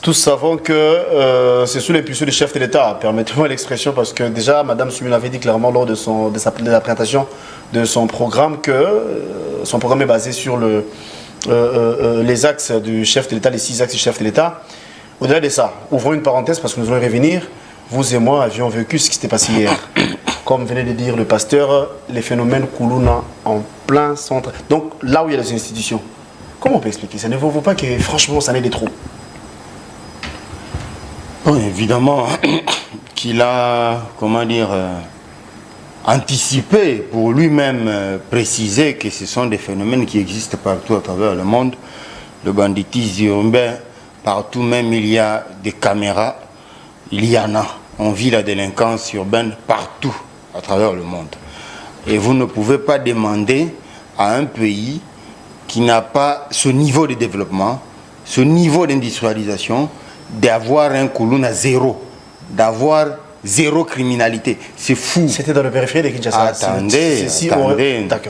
Tous savons que c'est sous l'impulsion du chef de l'État, permettez-moi l'expression, parce que déjà, Mme Soumine avait dit clairement lors de la présentation de son programme que son programme est basé sur les axes du chef de l'État, les 6 axes du chef de l'État. Au-delà de ça, ouvrons une parenthèse parce que nous allons revenir. Vous et moi avions vécu ce qui s'était passé hier. Comme venait de dire le pasteur, les phénomènes Koulouna en plein centre. Donc là où il y a les institutions, comment on peut expliquer ça? Ne vaut pas que franchement ça n'ait des trous? Bon, évidemment qu'il a, anticipé pour lui-même préciser que ce sont des phénomènes qui existent partout à travers le monde. Le banditisme urbain, partout même il y a des caméras, il y en a. On vit la délinquance urbaine partout à travers le monde. Et vous ne pouvez pas demander à un pays qui n'a pas ce niveau de développement, ce niveau d'industrialisation, d'avoir un Kouloun à zéro, d'avoir zéro criminalité. C'est fou. C'était dans le périphérie de Kinshasa.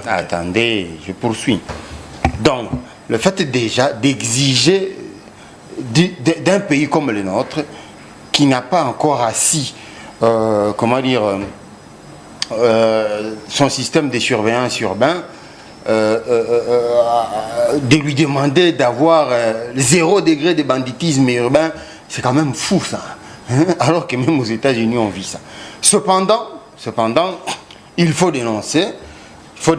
Attendez, je poursuis. Donc, le fait déjà d'exiger d'un pays comme le nôtre, qui n'a pas encore assis, son système de surveillance urbain, de lui demander d'avoir 0 degré de banditisme urbain, c'est quand même fou ça. Alors que même aux États-Unis on vit ça. Cependant, il faut dénoncer ce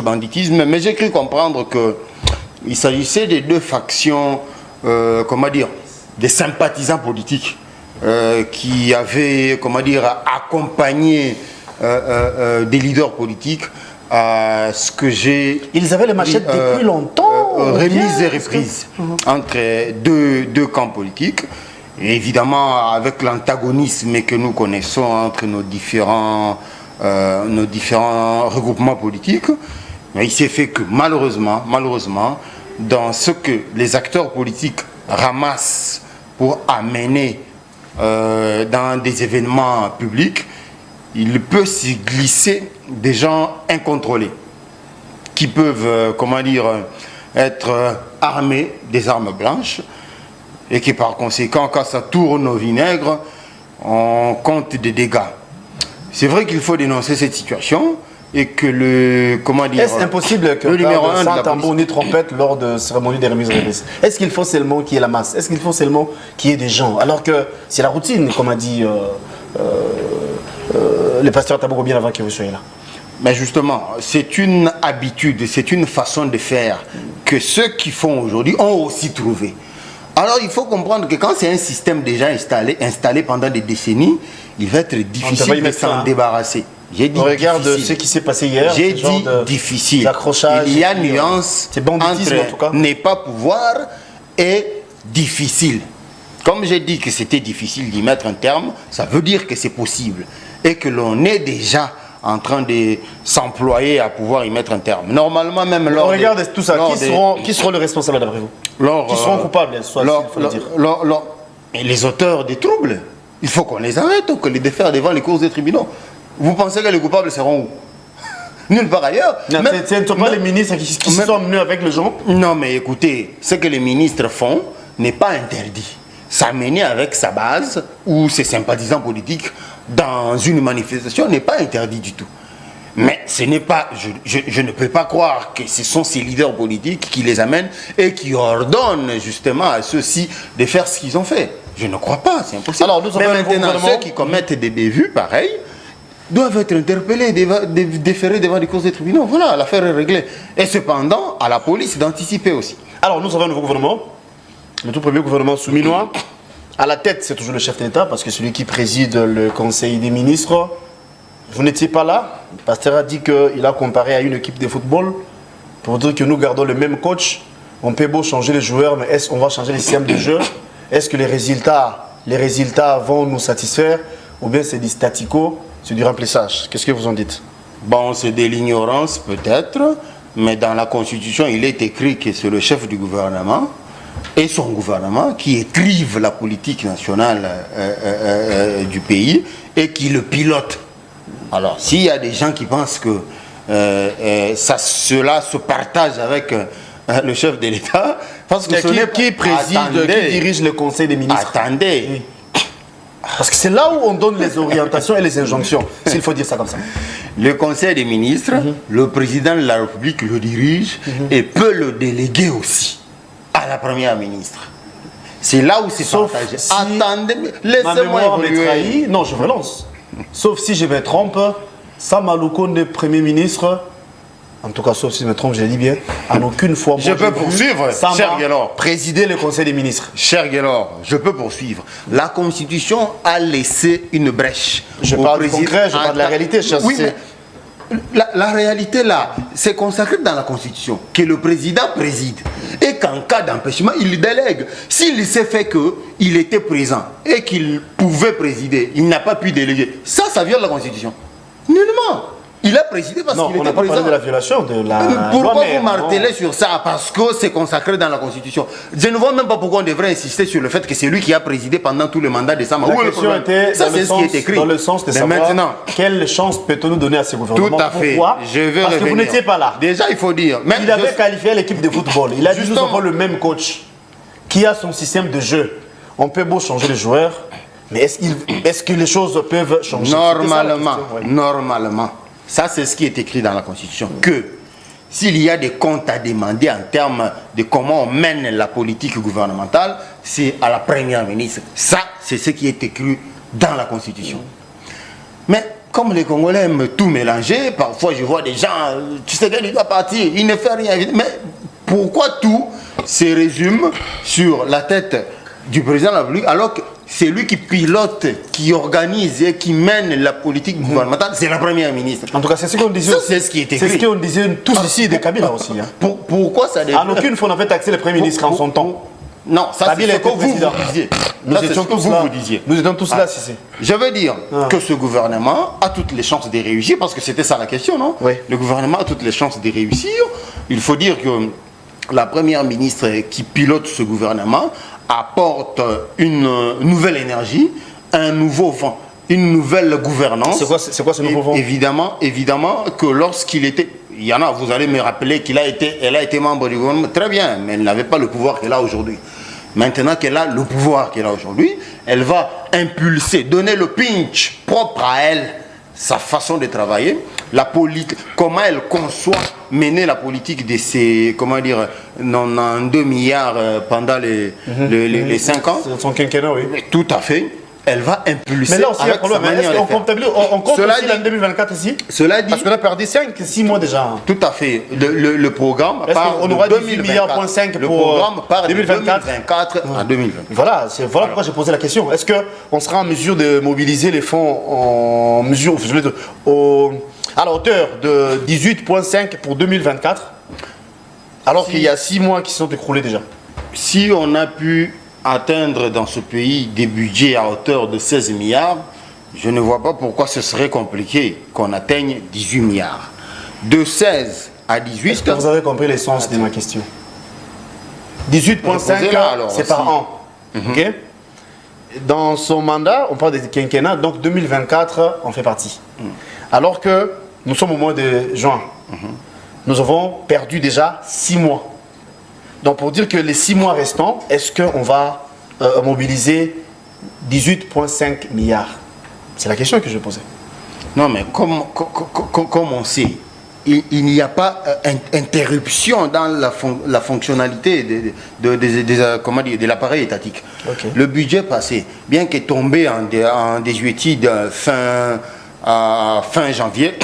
banditisme, mais j'ai cru comprendre qu'il s'agissait de 2 factions, des sympathisants politiques qui avaient, accompagné des leaders politiques à ce que j'ai... Ils avaient les machettes depuis longtemps. Remise et reprise entre deux camps politiques. Et évidemment, avec l'antagonisme que nous connaissons entre nos différents regroupements politiques, mais il s'est fait que malheureusement, dans ce que les acteurs politiques ramassent pour amener dans des événements publics, il peut s'y glisser des gens incontrôlés. qui peuvent, comment dire, être armés des armes blanches et qui par conséquent, quand ça tourne au vinaigre, on compte des dégâts. C'est vrai qu'il faut dénoncer cette situation et que le, comment dire... Est-ce impossible que le numéro 1 sans tambour ni trompette lors de cérémonie des remises reprises? Est-ce qu'il faut seulement qu'il y ait la masse? Est-ce qu'il faut seulement qu'il y ait des gens? Alors que c'est la routine, comme a dit le pasteur Taboko bien avant que vous soyez là. Mais justement, c'est une habitude, c'est une façon de faire que ceux qui font aujourd'hui ont aussi trouvé. Alors il faut comprendre que quand c'est un système déjà installé pendant des décennies, il va être difficile de s'en débarrasser. On regarde ce qui s'est passé hier. J'ai dit difficile. Il y a nuance entre ne pas pouvoir et difficile. Comme j'ai dit que c'était difficile d'y mettre un terme, ça veut dire que c'est possible. Et que l'on est déjà en train de s'employer à pouvoir y mettre un terme. Normalement, même lors... On regarde tout ça. Qui seront les responsables d'après vous? Qui seront coupables, soit, il faut le dire. Et les auteurs des troubles, il faut qu'on les arrête, qu'on les défère devant les cours des tribunaux. Vous pensez que les coupables seront où? Nulle part ailleurs. Ce ne sont pas les ministres qui sont menés avec les gens. Non, mais écoutez, ce que les ministres font n'est pas interdit. S'amener avec sa base ou ses sympathisants politiques dans une manifestation n'est pas interdit du tout. Mais ce n'est pas, je ne peux pas croire que ce sont ces leaders politiques qui les amènent et qui ordonnent justement à ceux-ci de faire ce qu'ils ont fait. Je ne crois pas, c'est impossible. Alors, nous avons maintenant, ceux qui commettent des bévues pareils doivent être interpellés, déférés devant les cours des tribunaux. Voilà, l'affaire est réglée. Et cependant, à la police d'anticiper aussi. Alors, nous avons un nouveau gouvernement, le tout premier gouvernement souminois. À la tête, c'est toujours le chef d'État, parce que celui qui préside le Conseil des ministres. Vous n'étiez pas là. Le pasteur a dit qu'il a comparé à une équipe de football pour dire que nous gardons le même coach. On peut beau changer les joueurs, mais est-ce qu'on va changer les systèmes de jeu? Est-ce que les résultats vont nous satisfaire? Ou bien c'est du statico, c'est du remplissage? Qu'est-ce que vous en dites? Bon, c'est de l'ignorance peut-être, mais dans la Constitution, il est écrit que c'est le chef du gouvernement et son gouvernement qui écrivent la politique nationale du pays et qui le pilote. Alors, s'il y a des gens qui pensent que cela se partage avec le chef de l'État, parce que qui dirige le Conseil des ministres? Attendez. Oui. Parce que c'est là où on donne les orientations et les injonctions, s'il faut dire ça comme ça. Le Conseil des ministres, le président de la République le dirige et peut le déléguer aussi à la première ministre. C'est là où c'est partagé. Si attendez, ma mémoire me évoluer. trahit, non, je relance. Sauf si je me trompe, Samalouko, le Premier ministre, en tout cas, sauf si je me trompe, je dis bien, en aucune fois... Je peux poursuivre, cher Guélor. Présider le Conseil des ministres. Cher Guélor, je peux poursuivre. La Constitution a laissé une brèche. Je parle du concret, je parle de la réalité, cher. Oui, mais la réalité là, c'est consacré dans la Constitution que le président préside et qu'en cas d'empêchement, il délègue. S'il s'est fait qu'il était présent et qu'il pouvait présider, il n'a pas pu déléguer. Ça viole la Constitution. Nullement. Il a présidé parce qu'il était présent. Non, on n'a pas parlé de la violation de la Pourquoi loi vous martelez sur ça? Parce que c'est consacré dans la Constitution. Je ne vois même pas pourquoi on devrait insister sur le fait que c'est lui qui a présidé pendant tout le mandat de Sama. La question était ça, c'est ce qui est écrit. Dans le sens de savoir maintenant, quelle chance peut-on nous donner à ces gouvernements? Tout à fait. Pourquoi? Je vais Parce revenir. que vous n'étiez pas là. Déjà, il faut dire. Il avait qualifié l'équipe de football. Il a dit nous avons le même coach qui a son système de jeu. On peut beau changer les joueurs, mais est-ce que les choses peuvent changer? Normalement. Ça, c'est ce qui est écrit dans la Constitution. Que s'il y a des comptes à demander en termes de comment on mène la politique gouvernementale, c'est à la première ministre. Ça, c'est ce qui est écrit dans la Constitution. Mais comme les Congolais aiment tout mélanger, parfois je vois des gens, tu sais qu'il doit partir, il ne fait rien. Mais pourquoi tout se résume sur la tête du président de la République alors que c'est lui qui pilote, qui organise et qui mène la politique gouvernementale, c'est la première ministre. En tout cas, c'est ce qu'on disait. C'est ce qui est écrit. C'est ce qu'on disait tous ici de Kabila aussi. Hein. Pourquoi ça En aucune fois on avait taxé le Premier ministre en son temps. Non, ça c'est ce que vous disiez. Nous étions tous là, si. Je veux dire que ce gouvernement a toutes les chances de réussir, parce que c'était ça la question, non? Oui. Le gouvernement a toutes les chances de réussir. Il faut dire que la première ministre qui pilote ce gouvernement apporte une nouvelle énergie, un nouveau vent, une nouvelle gouvernance. C'est quoi ce nouveau vent? Évidemment que lorsqu'il était... il y en a, vous allez me rappeler elle a été membre du gouvernement, très bien, mais elle n'avait pas le pouvoir qu'elle a aujourd'hui. Maintenant qu'elle a le pouvoir qu'elle a aujourd'hui, elle va impulser, donner le pinch propre à elle, sa façon de travailler, la politique, comment elle conçoit mener la politique de ces, comment dire, 92 milliards pendant les 5 ans. Son quinquennat, oui. Tout à fait. Elle va impulser. Mais là aussi, il y a un problème. Est-ce qu'on compte Cela aussi l'année 2024 ici? Cela dit, parce qu'on a perdu 6 mois déjà. Tout à fait. Le programme part on aura 18 milliards pour le programme part 2024 à 2024. Voilà, voilà pourquoi j'ai posé la question. Est-ce qu'on sera en mesure de mobiliser les fonds à la hauteur de 18,5 pour 2024 alors qu'il y a 6 mois qui sont écroulés déjà? Si on a pu atteindre dans ce pays des budgets à hauteur de 16 milliards, je ne vois pas pourquoi ce serait compliqué qu'on atteigne 18 milliards. De 16 à 18... Est-ce que vous avez compris l'essence de ma question? 18,5, c'est par an. Okay? Dans son mandat, on parle des quinquennats, donc 2024 en fait partie. Alors que nous sommes au mois de juin. Nous avons perdu déjà 6 mois. Donc pour dire que les 6 mois restants, est-ce qu'on va mobiliser 18,5 milliards? C'est la question que je posais. Non, mais comme on sait, il n'y a pas interruption dans la fonctionnalité de l'appareil étatique. Okay. Le budget passé, bien que tombé en désuétude fin janvier,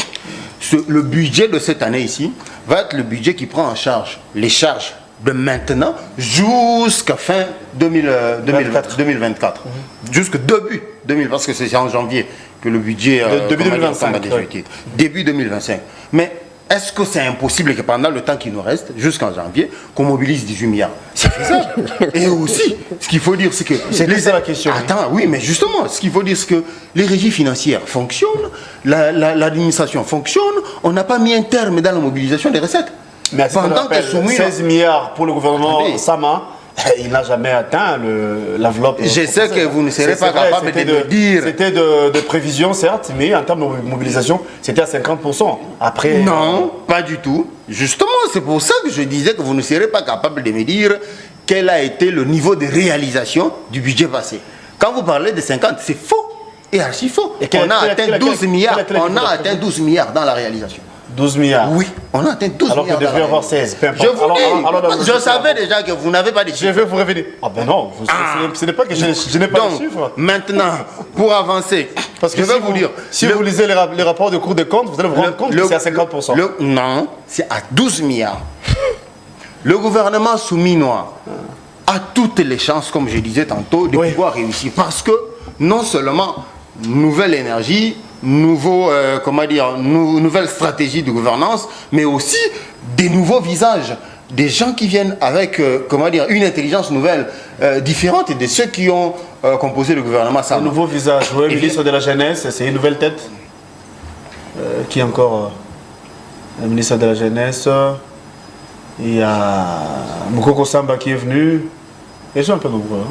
le budget de cette année ici va être le budget qui prend en charge les charges de maintenant jusqu'à fin 2024. Jusqu'au début 2024, parce que c'est en janvier que le budget début 2025, début 2025. Mais est-ce que c'est impossible que pendant le temps qui nous reste, jusqu'en janvier, qu'on mobilise 18 milliards? C'est faisable. Et aussi, ce qu'il faut dire, c'est que... C'est ça la question. Attends, oui, mais justement, ce qu'il faut dire, c'est que les régies financières fonctionnent, l'administration fonctionne, on n'a pas mis un terme dans la mobilisation des recettes. Mais pendant que 16 milliards pour le gouvernement Sama, il n'a jamais atteint l'enveloppe. Je sais que vous ne serez pas capable de me dire. C'était de prévision, certes, mais en termes de mobilisation, c'était à 50%. Après. Non, pas du tout. Justement, c'est pour ça que je disais que vous ne serez pas capable de me dire quel a été le niveau de réalisation du budget passé. Quand vous parlez de 50, c'est faux et archi faux. On a atteint 12 milliards. On a atteint 12 milliards dans la réalisation. 12 milliards. Oui, on a atteint 12 alors milliards. Alors que devrait avoir 16. Je vous dis, je savais déjà que vous n'avez pas de chiffres. Je vais vous revenir. Ah ben non, ce n'est pas que je n'ai pas de chiffres. Maintenant, pour avancer, parce que je vais vous dire, si vous lisez les rapports de Cour des comptes, vous allez vous rendre compte que c'est à 50%. Non, c'est à 12 milliards. Le gouvernement souminois a toutes les chances, comme je disais tantôt, de pouvoir réussir. Parce que non seulement nouvelle énergie, nouvelle stratégie de gouvernance, mais aussi des nouveaux visages, des gens qui viennent avec une intelligence nouvelle, différente de ceux qui ont composé le gouvernement. Un nouveau visage, oui, ministre de la Jeunesse, c'est une nouvelle tête. Qui encore le ministre de la Jeunesse, il y a Mukoko Samba qui est venu. Ils sont un peu nombreux.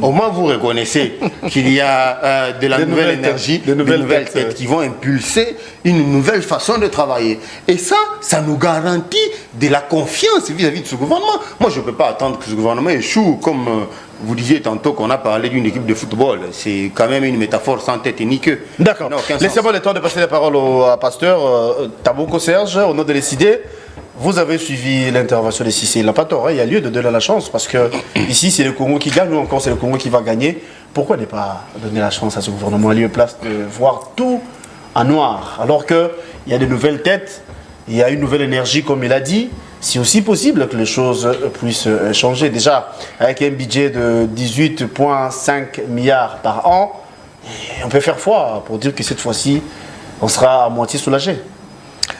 Au moins vous reconnaissez qu'il y a de la nouvelle énergie, de nouvelles têtes qui vont impulser une nouvelle façon de travailler. Et ça nous garantit de la confiance vis-à-vis de ce gouvernement. Moi, je ne peux pas attendre que ce gouvernement échoue, comme vous disiez tantôt qu'on a parlé d'une équipe de football. C'est quand même une métaphore sans tête et ni queue. D'accord. Laissez-moi le temps de passer la parole au pasteur Taboko Serge, au nom de l'ECD. Vous avez suivi l'intervention de Cissé. Il n'a pas tort, il y a lieu de donner la chance parce que ici c'est le Congo qui gagne, nous encore c'est le Congo qui va gagner. Pourquoi ne pas donner la chance à ce gouvernement à lieu place de voir tout en noir alors qu'il y a de nouvelles têtes, il y a une nouvelle énergie comme il a dit. C'est aussi possible que les choses puissent changer. Déjà, avec un budget de 18,5 milliards par an, on peut faire foi pour dire que cette fois-ci, on sera à moitié soulagé.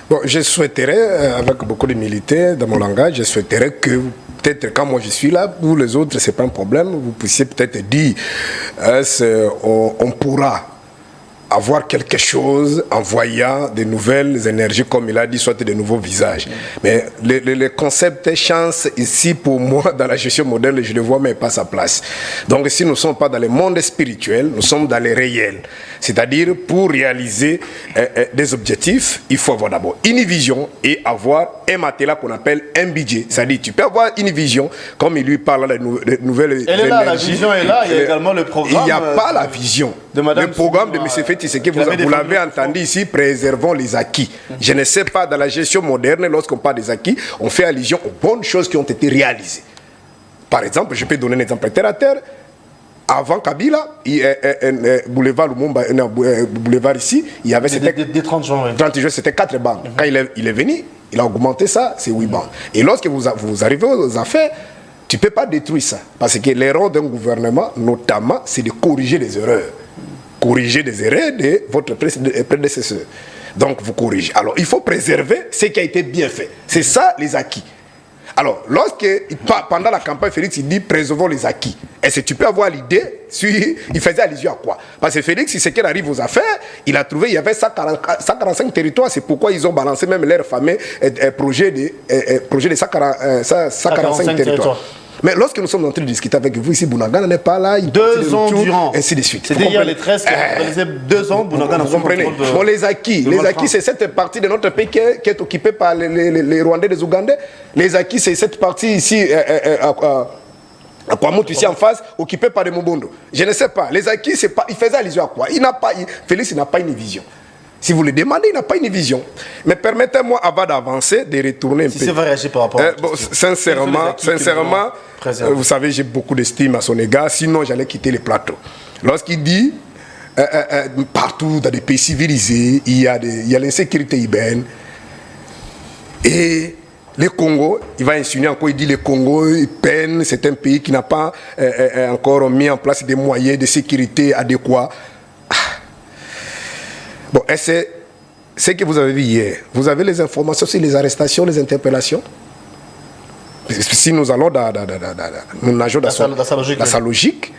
Bon, je souhaiterais, avec beaucoup d'humilité dans mon langage, je souhaiterais que peut-être quand moi je suis là, vous les autres, c'est pas un problème, vous puissiez peut-être dire, on pourra avoir quelque chose en voyant de nouvelles énergies, comme il a dit, soit de nouveaux visages. Mais le concept chance ici, pour moi, dans la gestion moderne, je le vois, mais pas sa place. Donc, si nous ne sommes pas dans le monde spirituel, nous sommes dans le réel. C'est-à-dire, pour réaliser des objectifs, il faut avoir d'abord une vision et avoir un matelas qu'on appelle un budget. C'est-à-dire, tu peux avoir une vision, comme il lui parle de nouvelles énergies. Elle est là, la vision est là, il y a également le programme. Il n'y a pas la vision. Le programme de M. Feti, c'est que vous l'avez entendu ici, préservons les acquis. Je ne sais pas, dans la gestion moderne, lorsqu'on parle des acquis, on fait allusion aux bonnes choses qui ont été réalisées. Par exemple, je peux donner un exemple terre à terre. Avant Kabila, boulevard Lumumba, boulevard ici, il y avait... Des 30 juin, oui. 30 juin, c'était 4 banques. Quand il est venu, il a augmenté ça, c'est 8 banques. Et lorsque vous arrivez aux affaires, tu ne peux pas détruire ça. Parce que l'erreur d'un gouvernement, notamment, c'est de corriger les erreurs. Corriger des erreurs de votre prédécesseur. Donc, vous corrigez. Alors, il faut préserver ce qui a été bien fait. C'est ça, les acquis. Alors, pendant la campagne, Félix, il dit préservons les acquis. Est-ce que tu peux avoir l'idée, il faisait allusion à quoi? Parce que Félix, c'est qu'il arrive aux affaires, il a trouvé, il y avait 145 territoires, c'est pourquoi ils ont balancé même leur fameux projet de 145 territoires. Mais lorsque nous sommes en train de discuter avec vous ici, Bounagana n'est pas là. 2 ans durant. Ainsi de suite. C'était hier les 13 qui ont réalisé 2 ans. Bounagana, vous comprenez. Bon, les acquis, c'est cette partie de notre pays qui est occupée par les Rwandais, les Ougandais. Les acquis, c'est cette partie ici, à Kwamout, ici en face, occupée par les Mobondo. Je ne sais pas. Les acquis, il faisait allusion à quoi? Félix n'a pas une vision. Si vous le demandez, il n'a pas une vision. Mais permettez-moi, avant d'avancer, de retourner un peu. Si ça va réagir par rapport à sincèrement, vous savez, j'ai beaucoup d'estime à son égard, sinon j'allais quitter le plateau. Lorsqu'il dit, partout dans des pays civilisés, il y a l'insécurité urbaine, et le Congo, il va insinuer encore, il dit le Congo, il peine, c'est un pays qui n'a pas encore mis en place des moyens de sécurité adéquats. Bon, c'est ce que vous avez vu hier. Vous avez les informations sur les arrestations, les interpellations. Si nous allons nous nageons dans sa logique,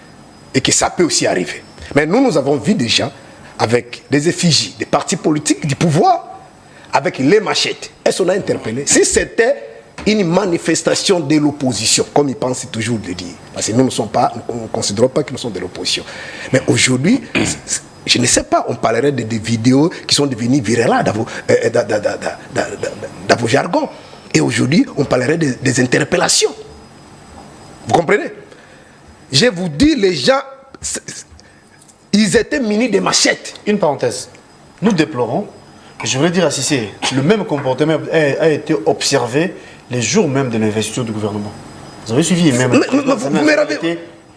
et que ça peut aussi arriver. Mais nous avons vu déjà, avec des effigies, des partis politiques du pouvoir, avec les machettes. Est-ce qu'on a interpellé? Si c'était une manifestation de l'opposition, comme ils pensent toujours de dire, parce que nous ne considérons pas que nous sommes de l'opposition. Mais aujourd'hui, je ne sais pas, on parlerait des vidéos qui sont devenues virales dans vos jargons. Et aujourd'hui, on parlerait des interpellations. Vous comprenez? Je vous dis, les gens, ils étaient munis de machettes. Une parenthèse. Nous déplorons, et je voulais dire à Cissé, le même comportement a été observé les jours même de l'investiture du gouvernement. Vous avez suivi même...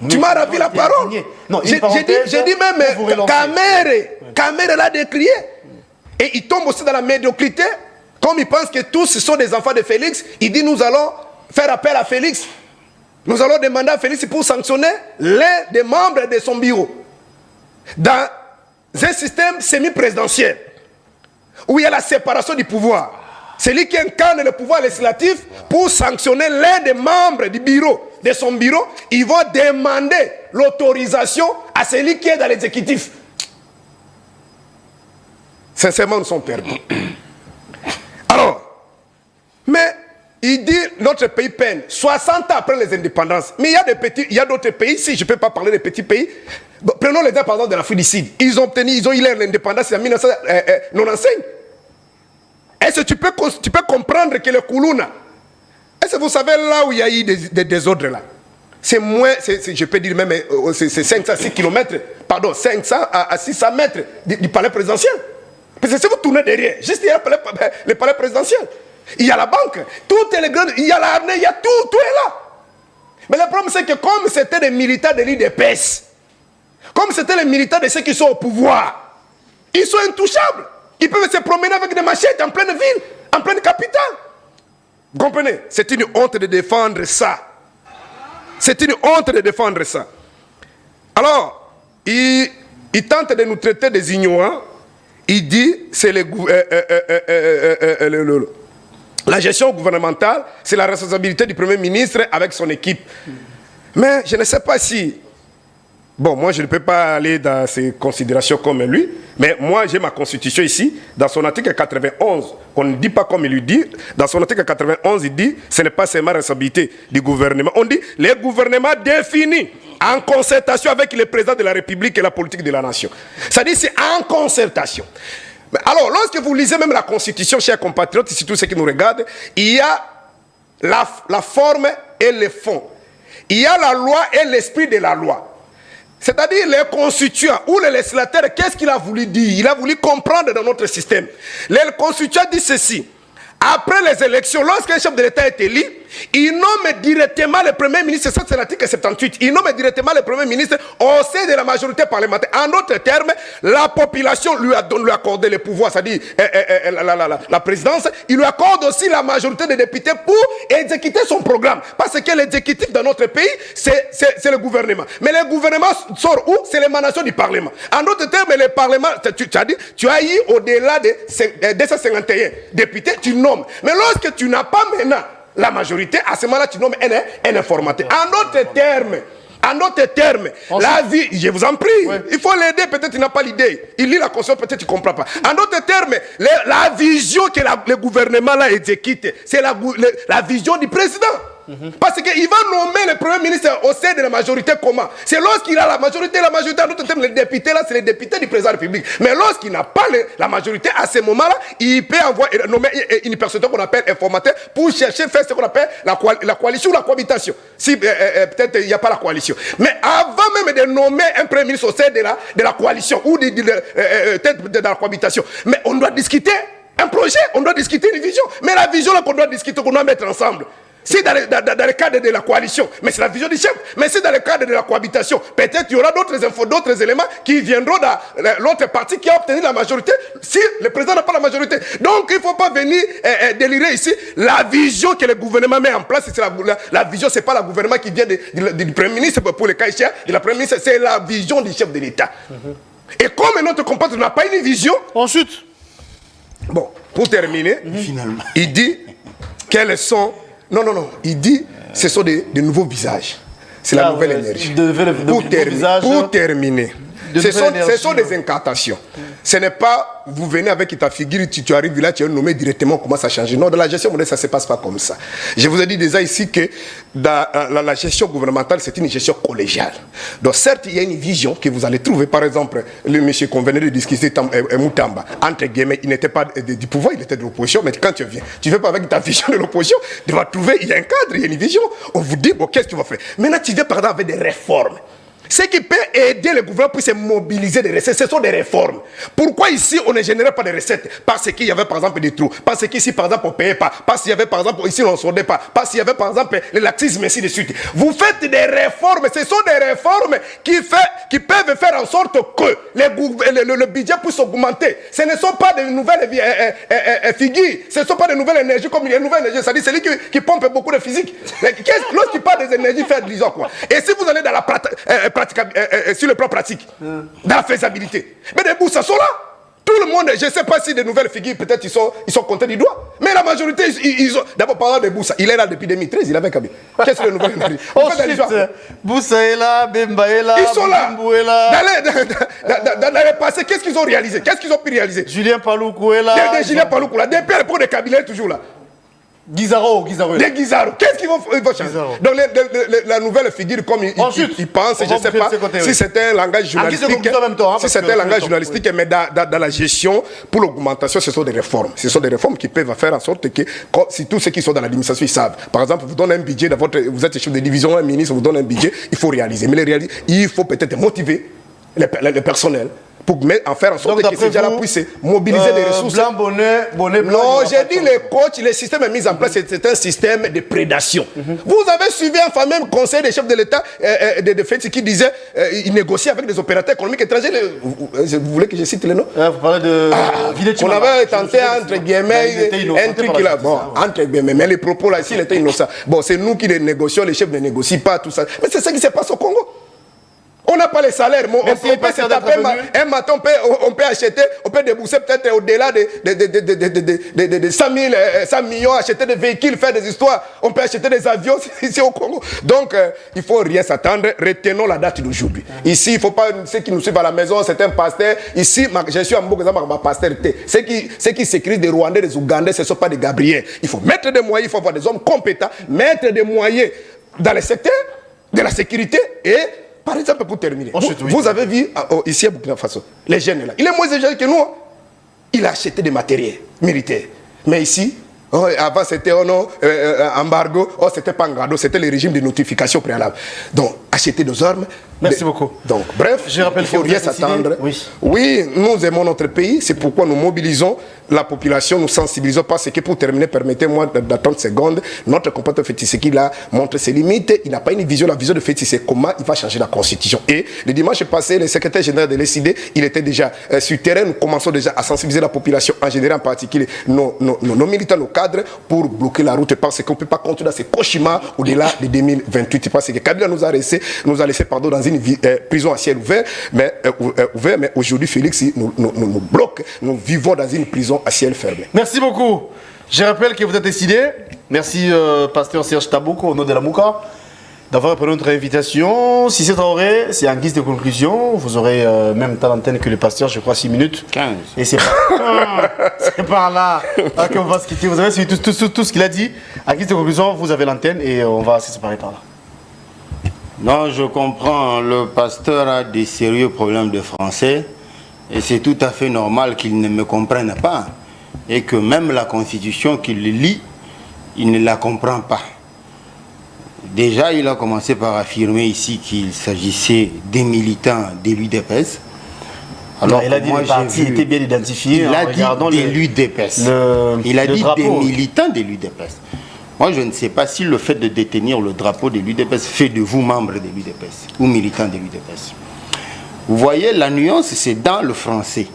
Tu m'as ravi la parole. Non, j'ai dit même, Kamere l'a décrié. Et il tombe aussi dans la médiocrité. Comme il pense que tous sont des enfants de Félix, il dit nous allons faire appel à Félix. Nous allons demander à Félix pour sanctionner l'un des membres de son bureau. Dans un système semi-présidentiel, où il y a la séparation du pouvoir. Celui qui incarne le pouvoir législatif, pour sanctionner l'un des membres du bureau, de son bureau, ils vont demander l'autorisation à celui qui est dans l'exécutif. Sincèrement, nous sommes perdus. Alors, mais il dit notre pays peine 60 ans après les indépendances. Mais il y a d'autres pays, si je ne peux pas parler des petits pays. Bon, prenons l'exemple par exemple de l'Afrique du Sud. Ils ont eu leur indépendance en 1995. Est-ce que tu peux comprendre que le Koulouna, est-ce que vous savez là où il y a eu des désordres là? C'est moins, je peux dire même, c'est 506 km, pardon, 500 à 600 mètres du palais présidentiel. Parce que si vous tournez derrière, juste il y a le palais présidentiel. Il y a la banque, toutes les grandes, il y a l'armée, il y a tout est là. Mais le problème c'est que comme c'était des militaires de l'IDPS, comme c'était les militaires de ceux qui sont au pouvoir, ils sont intouchables. Ils peuvent se promener avec des machettes en pleine ville, en pleine capitale. Vous comprenez? C'est une honte de défendre ça. C'est une honte de défendre ça. Alors, il tente de nous traiter des ignorants. Il dit c'est la gestion gouvernementale, c'est la responsabilité du Premier ministre avec son équipe. Mais je ne sais pas si... Bon, moi je ne peux pas aller dans ces considérations comme lui, Mais moi, j'ai ma constitution ici, dans son article 91, on ne dit pas comme il lui dit, dans son article 91, il dit, ce n'est pas seulement la responsabilité du gouvernement. On dit, les gouvernements définis en concertation avec le président de la République et la politique de la nation. C'est-à-dire, c'est en concertation. Alors, lorsque vous lisez même la Constitution, chers compatriotes, surtout ceux qui nous regardent, il y a la forme et le fond. Il y a la loi et l'esprit de la loi. C'est-à-dire les constituants ou les législateurs, qu'est-ce qu'il a voulu dire? Il a voulu comprendre dans notre système. Les constituants disent ceci. Après les élections, lorsqu'un chef de l'État est élu, il nomme directement le Premier ministre, ça c'est l'article 78, il nomme directement le Premier ministre au sein de la majorité parlementaire. En d'autres termes, la population lui a accordé le pouvoir, c'est-à-dire la présidence, il lui accorde aussi la majorité des députés pour exécuter son programme. Parce que l'exécutif dans notre pays, c'est le gouvernement. Mais le gouvernement sort où? C'est l'émanation du Parlement. En d'autres termes, le Parlement, tu as eu au-delà de 251 députés, tu nommes. Mais lorsque tu n'as pas maintenant la majorité, à ce moment-là, tu nommes un informateur. En d'autres termes, la vie, je vous en prie, il faut l'aider, peut-être il n'a pas l'idée. Il lit la Constitution, peut-être il ne comprend pas. En d'autres termes, la vision que le gouvernement là exécute, c'est la vision du président. Parce qu'il va nommer le Premier ministre au sein de la majorité comment? C'est lorsqu'il a la majorité, en d'autres termes, les députés là, c'est les députés du président de la République. Mais lorsqu'il n'a pas la majorité, à ce moment-là, il peut nommer une personne qu'on appelle informateur pour chercher, faire ce qu'on appelle la coalition ou la cohabitation. Si peut-être il n'y a pas la coalition. Mais avant même de nommer un Premier ministre au sein de la coalition ou de la cohabitation, mais on doit discuter un projet, on doit discuter une vision. Mais la vision là qu'on doit discuter, qu'on doit mettre ensemble, c'est dans le cadre de la coalition, mais c'est la vision du chef. Mais c'est dans le cadre de la cohabitation. Peut-être il y aura d'autres infos, d'autres éléments qui viendront dans l'autre parti qui a obtenu la majorité si le président n'a pas la majorité. Donc il ne faut pas venir délirer ici. La vision que le gouvernement met en place, c'est la vision, ce n'est pas le gouvernement qui vient du Premier ministre pour le cas ici, de la Première ministre, c'est la vision du chef de l'État. Et comme notre compatriote n'a pas une vision, ensuite, bon, pour terminer, finalement, il dit quels sont. Non, il dit ce sont des nouveaux visages. C'est la nouvelle énergie. Pour terminer, ce sont des incantations. Ce n'est pas, vous venez avec ta figure, tu arrives là, tu es nommé directement, on commence à changer. Non, dans la gestion moderne, ça ne se passe pas comme ça. Je vous ai dit déjà ici que dans la gestion gouvernementale, c'est une gestion collégiale. Donc certes, il y a une vision que vous allez trouver. Par exemple, le monsieur qu'on venait de discuter, Moutamba, entre guillemets, il n'était pas du pouvoir, il était de l'opposition, mais quand tu viens, tu ne fais pas avec ta vision de l'opposition, tu vas trouver, il y a un cadre, il y a une vision. On vous dit, bon, qu'est-ce que tu vas faire? Maintenant, tu viens par exemple avec des réformes. Ce qui peut aider le gouvernement pour se mobiliser des recettes, ce sont des réformes. Pourquoi ici on ne générait pas de recettes? Parce qu'il y avait par exemple des trous. Parce qu'ici par exemple on ne payait pas. Parce qu'il y avait par exemple ici on ne soldait pas. Parce qu'il y avait par exemple le laxisme ainsi de suite. Vous faites des réformes. Ce sont des réformes qui peuvent faire en sorte que le budget puisse augmenter. Ce ne sont pas de nouvelles figures. Ce ne sont pas de nouvelles énergies comme il y a une nouvelle énergie. C'est-à-dire celui qui pompe beaucoup de physique. Lorsqu'il parle des énergies, faire disons quoi. Et si vous allez dans la sur le plan pratique, dans la faisabilité. Mais des bouts, ça sont là. Tout le monde, je ne sais pas si de nouvelles figures, peut-être ils sont comptés du doigt. Mais la majorité, ils ont. D'abord, parlant de Boussa, il est là depuis 2013, il avait Kabila. Qu'est-ce que les nouvelles énergies? Ensuite, Boussa est là, Bemba est là, ils sont là. Est là. Dans le passé, qu'est-ce qu'ils ont réalisé? Qu'est-ce qu'ils ont pu réaliser? Julien Paloukou est là. Julien Paloukou là. Depuis à l'époque de Kabila, est toujours là. Guizaro. Des Guizaro. Qu'est-ce qu'ils vont changer? Donc la nouvelle figure, comme ils pensent, je ne sais pas si c'était un langage journalistique. Si c'était un langage journalistique, mais dans la gestion, pour l'augmentation, ce sont des réformes. Ce sont des réformes qui peuvent faire en sorte que, si tous ceux qui sont dans l'administration, ils savent. Par exemple, vous donnez un budget, vous êtes chef de division, un ministre, vous donne un budget, il faut réaliser. Mais il faut peut-être motiver le personnel pour en faire en sorte que ces gens-là puissent mobiliser des ressources. Blanc, bonnet, blanc. Non, j'ai dit les coachs, le système est mis en place, c'est un système de prédation. Vous avez suivi un fameux conseil des chefs de l'État de défense qui disait il négocie avec des opérateurs économiques étrangers. Vous voulez que je cite les noms? Vous parlez de on avait tenté, entre guillemets, un truc là. Bon, entre guillemets, mais les propos là, s'il était innocent. Bon, c'est nous qui les négocions, les chefs ne négocient pas, tout ça. Mais c'est ça qui se passe au Congo. On n'a pas les salaires, mais Merci, on peut se pasteur, taper d'être venu. un matin, on peut acheter, on peut débourser peut-être au-delà de 100 millions, acheter des véhicules, faire des histoires. On peut acheter des avions ici au Congo. Donc, il ne faut rien s'attendre. Retenons la date d'aujourd'hui. Ici, il ne faut pas, ceux qui nous suivent à la maison, c'est un pasteur. Ici, je suis à Mbogazama, ma pastorité. Ceux qui s'écrivent des Rwandais, des Ougandais, ce ne sont pas des Gabriels. Il faut mettre des moyens, il faut avoir des hommes compétents, mettre des moyens dans le secteur de la sécurité et, par exemple, pour terminer, vous avez vu ici à Burkina Faso, les jeunes là, il est moins jeune que nous. Hein. Il a acheté des matériels militaires. Mais ici, avant c'était embargo, c'était pas Ngado, c'était le régime de notification préalable. Donc, acheter des armes. Merci beaucoup. Donc, bref, je rappelle il ne faut rien s'attendre. Oui, nous aimons notre pays, c'est pourquoi nous mobilisons la population, nous sensibilisons parce que pour terminer, permettez-moi d'attendre une seconde. Notre compatriote Félix Tshisekedi là montre ses limites. Il n'a pas une vision, la vision de Félix Tshisekedi, comment il va changer la constitution. Et le dimanche passé, le secrétaire général de l'ECD, il était déjà sur le terrain. Nous commençons déjà à sensibiliser la population en général, en particulier nos militants, nos cadres, pour bloquer la route parce qu'on ne peut pas continuer dans ces cauchemars au-delà de 2028. Parce que Kabila nous a laissé dans une prison à ciel ouvert, mais aujourd'hui, Félix nous bloque. Nous vivons dans une prison à ciel fermé. Merci beaucoup. Je rappelle que vous êtes décidé. Merci, pasteur Serge Tabouko, au nom de la Mouka, d'avoir répondu à notre invitation. Si c'est Traoré, c'est en guise de conclusion. Vous aurez même temps d'antenne que le pasteur, je crois, 6 minutes. 15. Et c'est par là qu'on va se quitter. Vous avez suivi tout ce qu'il a dit. En guise de conclusion, vous avez l'antenne et on va se séparer par là. Non, je comprends. Le pasteur a des sérieux problèmes de français. Et c'est tout à fait normal qu'il ne me comprenne pas. Et que même la Constitution qu'il lit, il ne la comprend pas. Déjà, il a commencé par affirmer ici qu'il s'agissait des militants de l'UDPS. Alors il a dit que le parti était bien identifié. Il a dit des l'UDPS. Il a dit des militants de l'UDPS. Moi, je ne sais pas si le fait de détenir le drapeau de l'UDPS fait de vous membre de l'UDPS ou militant de l'UDPS. Vous voyez, la nuance, c'est dans le français.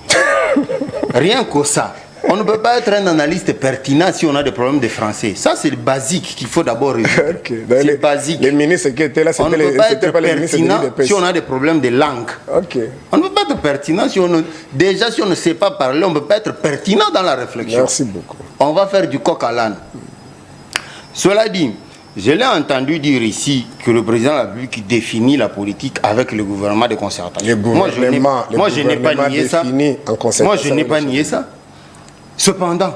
Rien que ça. On ne peut pas être un analyste pertinent si on a des problèmes de français. Ça, c'est le basique qu'il faut d'abord résoudre. Okay. C'est basique. Les ministres qui étaient là, on ne peut pas être pertinent si on a des problèmes de langue. Okay. On ne peut pas être pertinent si on ne... Déjà, si on ne sait pas parler, on ne peut pas être pertinent dans la réflexion. Merci beaucoup. On va faire du coq à l'âne. Cela dit, je l'ai entendu dire ici que le président de la République définit la politique avec le gouvernement de concertation. Moi, je n'ai pas nié ça. Moi, je n'ai pas nié ça. Cependant,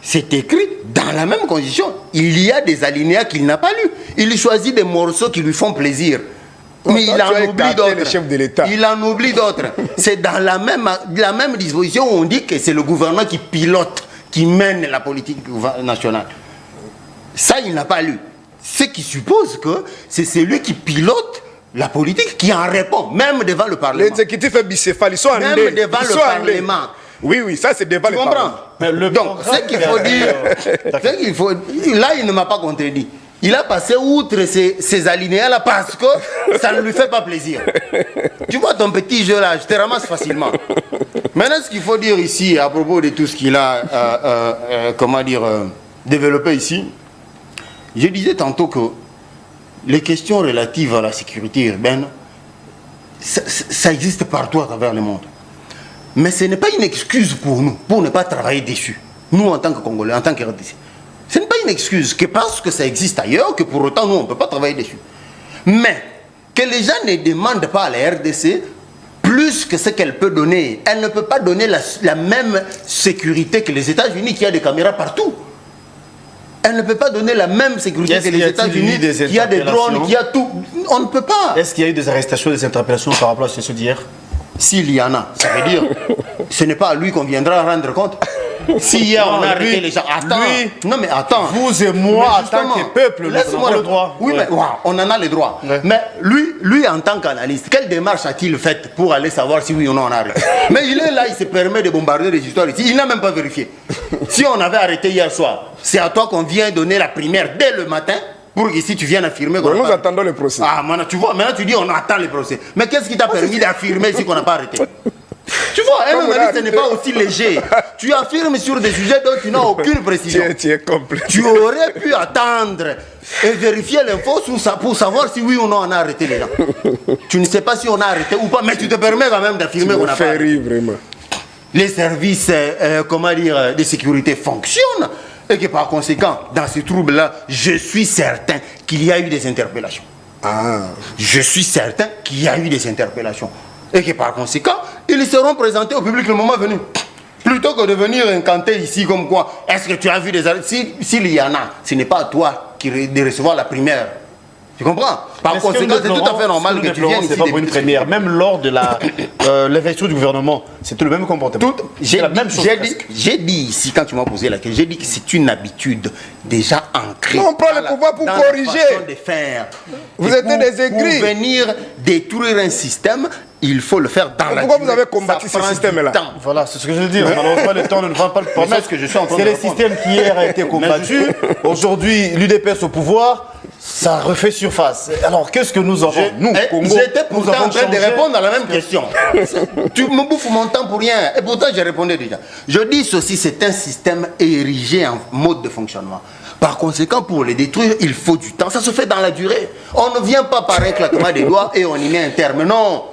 c'est écrit dans la même condition. Il y a des alinéas qu'il n'a pas lus. Il choisit des morceaux qui lui font plaisir. Mais il en oublie d'autres. Il en oublie d'autres. C'est dans la même disposition où on dit que c'est le gouvernement qui pilote, qui mène la politique nationale. Ça, il n'a pas lu. Ce qui suppose que c'est celui qui pilote la politique qui en répond, même devant le Parlement. L'exécutif est bicéphale, ils sont en même devant le Parlement. Oui, ça c'est devant le Parlement. Donc, ce qu'il faut dire, là, il ne m'a pas contredit. Il a passé outre ces alinéas-là parce que ça ne lui fait pas plaisir. Tu vois ton petit jeu là, je te ramasse facilement. Maintenant, ce qu'il faut dire ici, à propos de tout ce qu'il a, développé ici, je disais tantôt que les questions relatives à la sécurité urbaine, ça existe partout à travers le monde. Mais ce n'est pas une excuse pour nous, pour ne pas travailler dessus. Nous, en tant que Congolais, en tant que RDC. Ce n'est pas une excuse que parce que ça existe ailleurs, que pour autant, nous, on ne peut pas travailler dessus. Mais que les gens ne demandent pas à la RDC plus que ce qu'elle peut donner. Elle ne peut pas donner la même sécurité que les États-Unis, qui a des caméras partout. Elle ne peut pas donner la même sécurité que les États-Unis, qui a des drones, qui a tout. On ne peut pas. Est-ce qu'il y a eu des arrestations, des interpellations par rapport à la situation d'hier? S'il y en a, ça veut dire, ce n'est pas à lui qu'on viendra rendre compte. Si hier on a arrêté les gens, attends, non mais attends. Vous et moi, en tant que peuple, laisse-moi le droit. Oui, mais on en a le droit. Ouais. Mais lui, en tant qu'analyste, quelle démarche a-t-il faite pour aller savoir si oui ou non on a arrêté? Mais il est là, il se permet de bombarder des histoires ici. Il n'a même pas vérifié. Si on avait arrêté hier soir, c'est à toi qu'on vient donner la primaire dès le matin. Pour qu'ici tu viennes affirmer qu'on nous attendons le procès. Ah, maintenant tu vois, maintenant tu dis on attend le procès. Mais qu'est-ce qui t'a permis d'affirmer si qu'on n'a pas arrêté? Tu vois, un Comme on a analyste n'est dit. pas aussi léger. Tu affirmes sur des sujets dont tu n'as aucune précision. Tu es complet. Tu aurais pu attendre et vérifier l'info pour savoir si oui ou non on a arrêté les gens. Tu ne sais pas si on a arrêté ou pas, mais tu te permets quand même d'affirmer qu'on a pas fait arrêté. rire, vraiment. Les services de sécurité fonctionnent et que par conséquent, dans ce trouble-là, je suis certain qu'il y a eu des interpellations. Ah. Je suis certain qu'il y a eu des interpellations. Et que par conséquent, ils seront présentés au public le moment venu. Plutôt que de venir incanter ici comme quoi, est-ce que tu as vu des... S'il y en a, ce n'est pas à toi de recevoir la primaire. Tu comprends? Par conséquent, c'est tout à fait normal que tu viennes ici. C'est pas pour une première. Même lors de l'investiture du gouvernement, c'était le même comportement. J'ai la même chose. dit ici, quand tu m'as posé la question, j'ai dit que c'est une habitude déjà ancrée. Non, on prend le pouvoir pour dans corriger. La façon de faire. Vous Et êtes des aigris. Pour venir détruire un système, il faut le faire dans la Pourquoi vous durée. avez combattu Ça ce prend du système-là? temps. Voilà, c'est ce que je veux dire. Malheureusement, le temps ne va pas le permettre. C'est ce que je suis en train C'est de le répondre. système qui hier a été combattu. Aujourd'hui, l'UDPS au pouvoir, ça refait surface. Alors, qu'est-ce que nous avons, nous, Congo, J'étais nous pourtant avons en train de changé. répondre à la même question. Tu me bouffes mon temps pour rien. Et pourtant, j'ai répondu déjà. Je dis ceci, c'est un système érigé en mode de fonctionnement. Par conséquent, pour les détruire, il faut du temps. Ça se fait dans la durée. On ne vient pas par un claquement des doigts et on y met un terme. Non.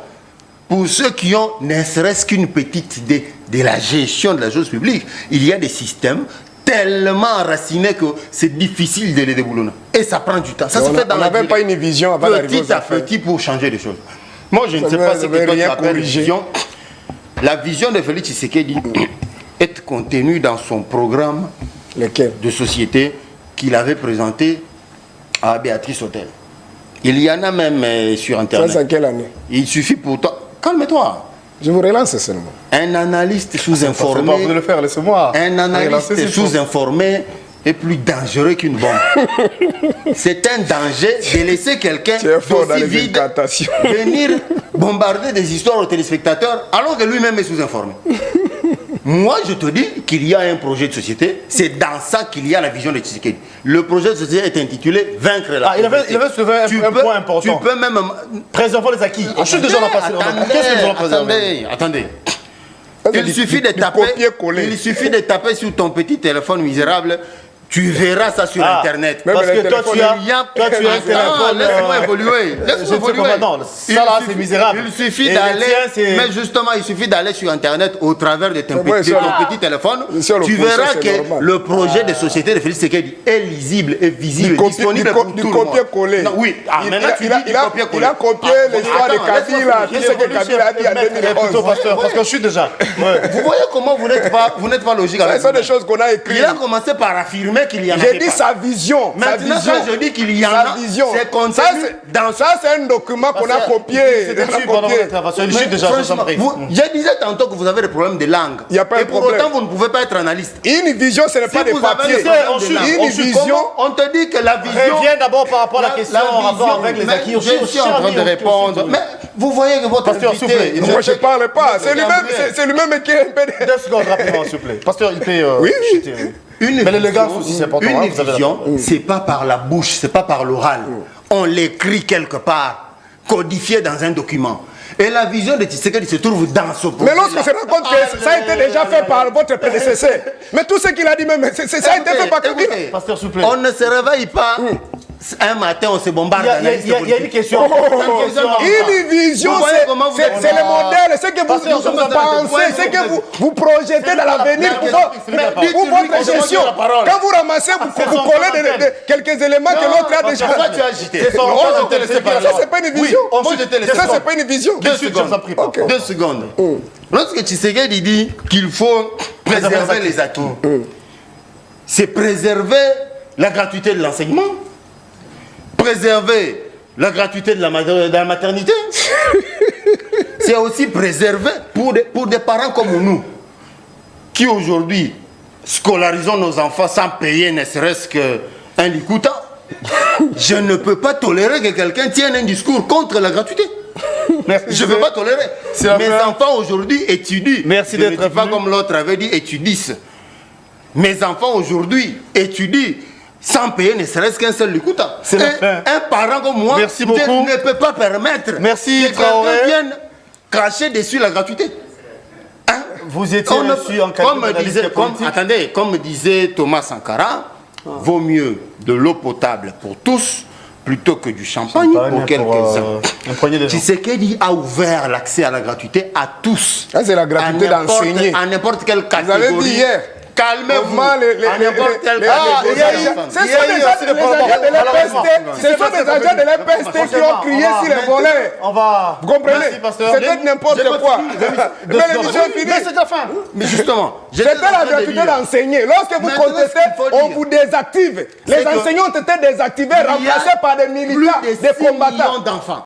Pour ceux qui ont ne serait-ce qu'une petite idée de la gestion de la chose publique, il y a des systèmes tellement enracinés que c'est difficile de les déboulonner. Et ça prend du temps. Ça se fait dans la On n'avait durée. pas une vision avant d'arriver Petit aux à affaires. petit pour changer les choses. Moi, je ne sais veut- pas ça ce veut que toi tu rien appelles corriger. vision. La vision de Félix Tshisekedi est contenue dans son programme Lequel? de société qu'il avait présenté à Béatrice Hôtel. Il y en a même sur Ça, Internet. c'est en quelle année? Il suffit pour toi... Calme-toi. Je vous relance seulement. Un analyste C'est pas vous de sous-informé... le faire, laissez-moi. Un Relancer, analyste c'est faux. sous-informé est plus dangereux qu'une bombe. C'est un danger de laisser quelqu'un Tu es fort dans d'aussi les vide incantations. venir bombarder des histoires aux téléspectateurs alors que lui-même est sous-informé. Moi, je te dis qu'il y a un projet de société. C'est dans ça qu'il y a la vision de Tshisekedi. Le projet de société est intitulé Vaincre la pauvreté. Il avait soulevé un point important. Tu peux même... Préservons les acquis. Je suis déjà dans le passé. Qu'est-ce que nous allons préserver? Attendez. Ça, c'est Il suffit de taper. copier-coller. Il suffit de taper sur ton petit téléphone misérable. Tu verras ça sur Ah. Internet. Même Parce les que toi, tu téléphones, as un Non, téléphone. laisse-moi évoluer. je Laisse-moi sais évoluer. comment- non, ça là, c'est misérable. Il suffit Et le d'aller. tien, c'est- Mais justement, il suffit d'aller sur Internet au travers de ton Ouais, petit, sur- ton petit téléphone. sur Tu l'opposition, verras c'est que normal. le projet de société de Félix Tshisekedi est lisible et visible, Du copier- disponible du pour co- tout du le monde. copier-coller. Non, oui. Ah, Il- maintenant, il- tu il a- dis du il a- copier-coller. il a copié l'histoire de attends, Kabila, laisse-moi tout ce que Kabila a dit en 2011. Pasteur, parce que je suis déjà. Ouais. Vous voyez comment vous n'êtes pas logique avec Ce sont des vous-même. choses qu'on a écrites. Il a commencé par affirmer qu'il y en J'ai avait dit pas. sa vision. Maintenant, sa vision. quand je dis qu'il y en Sa a, vision. c'est contenu Ça, c'est- dans ça, c'est un document qu'on a Parce que copié. C'était On a dessus pendant copié. votre intervention. Je Mais suis déjà, je vous en franchement, prie. je disais tantôt que vous avez des problèmes de langue. Il y a pas Et de pour problème. autant, vous ne pouvez pas être analyste. Une vision, ce n'est pas des vous avez papiers. des problèmes on de suit- langue, Une on suit vision. comment On te dit que la vision... Reviens d'abord par rapport à la question en rapport avec les mais acquis. Je suis en train de répondre. Mais vous voyez que votre Pasteur, s'il vous plaît, invité... Moi, je ne parle pas. C'est lui-même c'est lui-même qui est un peu... 2 secondes rapidement, s'il vous plaît. Pasteur, il peut. Oui, oui. chuter, oui. Mais l'élégance aussi, c'est important. hein, Une vous avez vision, c'est pas par la bouche, c'est pas par l'oral. On l'écrit quelque part, codifié dans un document. Et la vision de Tshisekedi se trouve dans ce projet. Mais lorsqu'on se rend compte que ça a été déjà fait par votre prédécesseur, mais tout ce qu'il a dit même, ça a été fait par quelqu'un. Écoutez, Pasteur, s'il vous plaît. on ne se réveille pas un matin, on se bombarde Il y a d'analystes une politiques. question. Une vision, Vous voyez comment vous êtes- c'est le modèle, ce que Pasteur, vous je vous pensez, ce que vous projetez dans l'avenir pour votre gestion. Quand vous ramassez, vous collez quelques éléments que l'autre a déjà. Pourquoi tu as agité C'est son Non, rôle je de t'ai laissé parler. Ça, c'est pas une vision. Oui, moi, je t'ai laissé Ça, parler. c'est pas une vision. 2 je vous en prie, secondes. pardon. 2 secondes. Lorsque Tshisekedi dit qu'il faut préserver les acquis, c'est préserver la gratuité de l'enseignement, préserver la gratuité de la maternité, c'est aussi préserver pour des parents comme nous, qui aujourd'hui scolarisons nos enfants sans payer ne serait-ce qu'un likuta. Je ne peux pas tolérer que quelqu'un tienne un discours contre la gratuité. Je ne peux pas tolérer. Mes enfants aujourd'hui étudient. Merci Je ne d'être dis pas venu. comme l'autre avait dit étudissent. Mes enfants aujourd'hui étudient sans payer ne serait-ce qu'un seul likuta. C'est la fin. Un parent comme moi Merci je beaucoup. ne peux pas permettre Merci, que quelqu'un Traoré. vienne cracher dessus la gratuité. Vous étiez reçu en qualité attendez, comme disait Thomas Sankara, vaut mieux de l'eau potable pour tous plutôt que du champagne pour quelques-uns. Tshisekedi a ouvert l'accès à la gratuité à tous. Ça, c'est la gratuité d'enseigner. À n'importe quelle catégorie. Vous avez dit hier. Calmez-vous. À n'importe quelle catégorie. Ce sont des agents de l'EPST qui ont crié sur les volets. Vous comprenez? C'était n'importe quoi. Mais l'émission est finie. Mais justement, c'était la gratuité d'enseigner. Lorsque vous contestez, on vous désactive. Les enseignants ont été désactivés, remplacés par des militants, des combattants. d'enfants.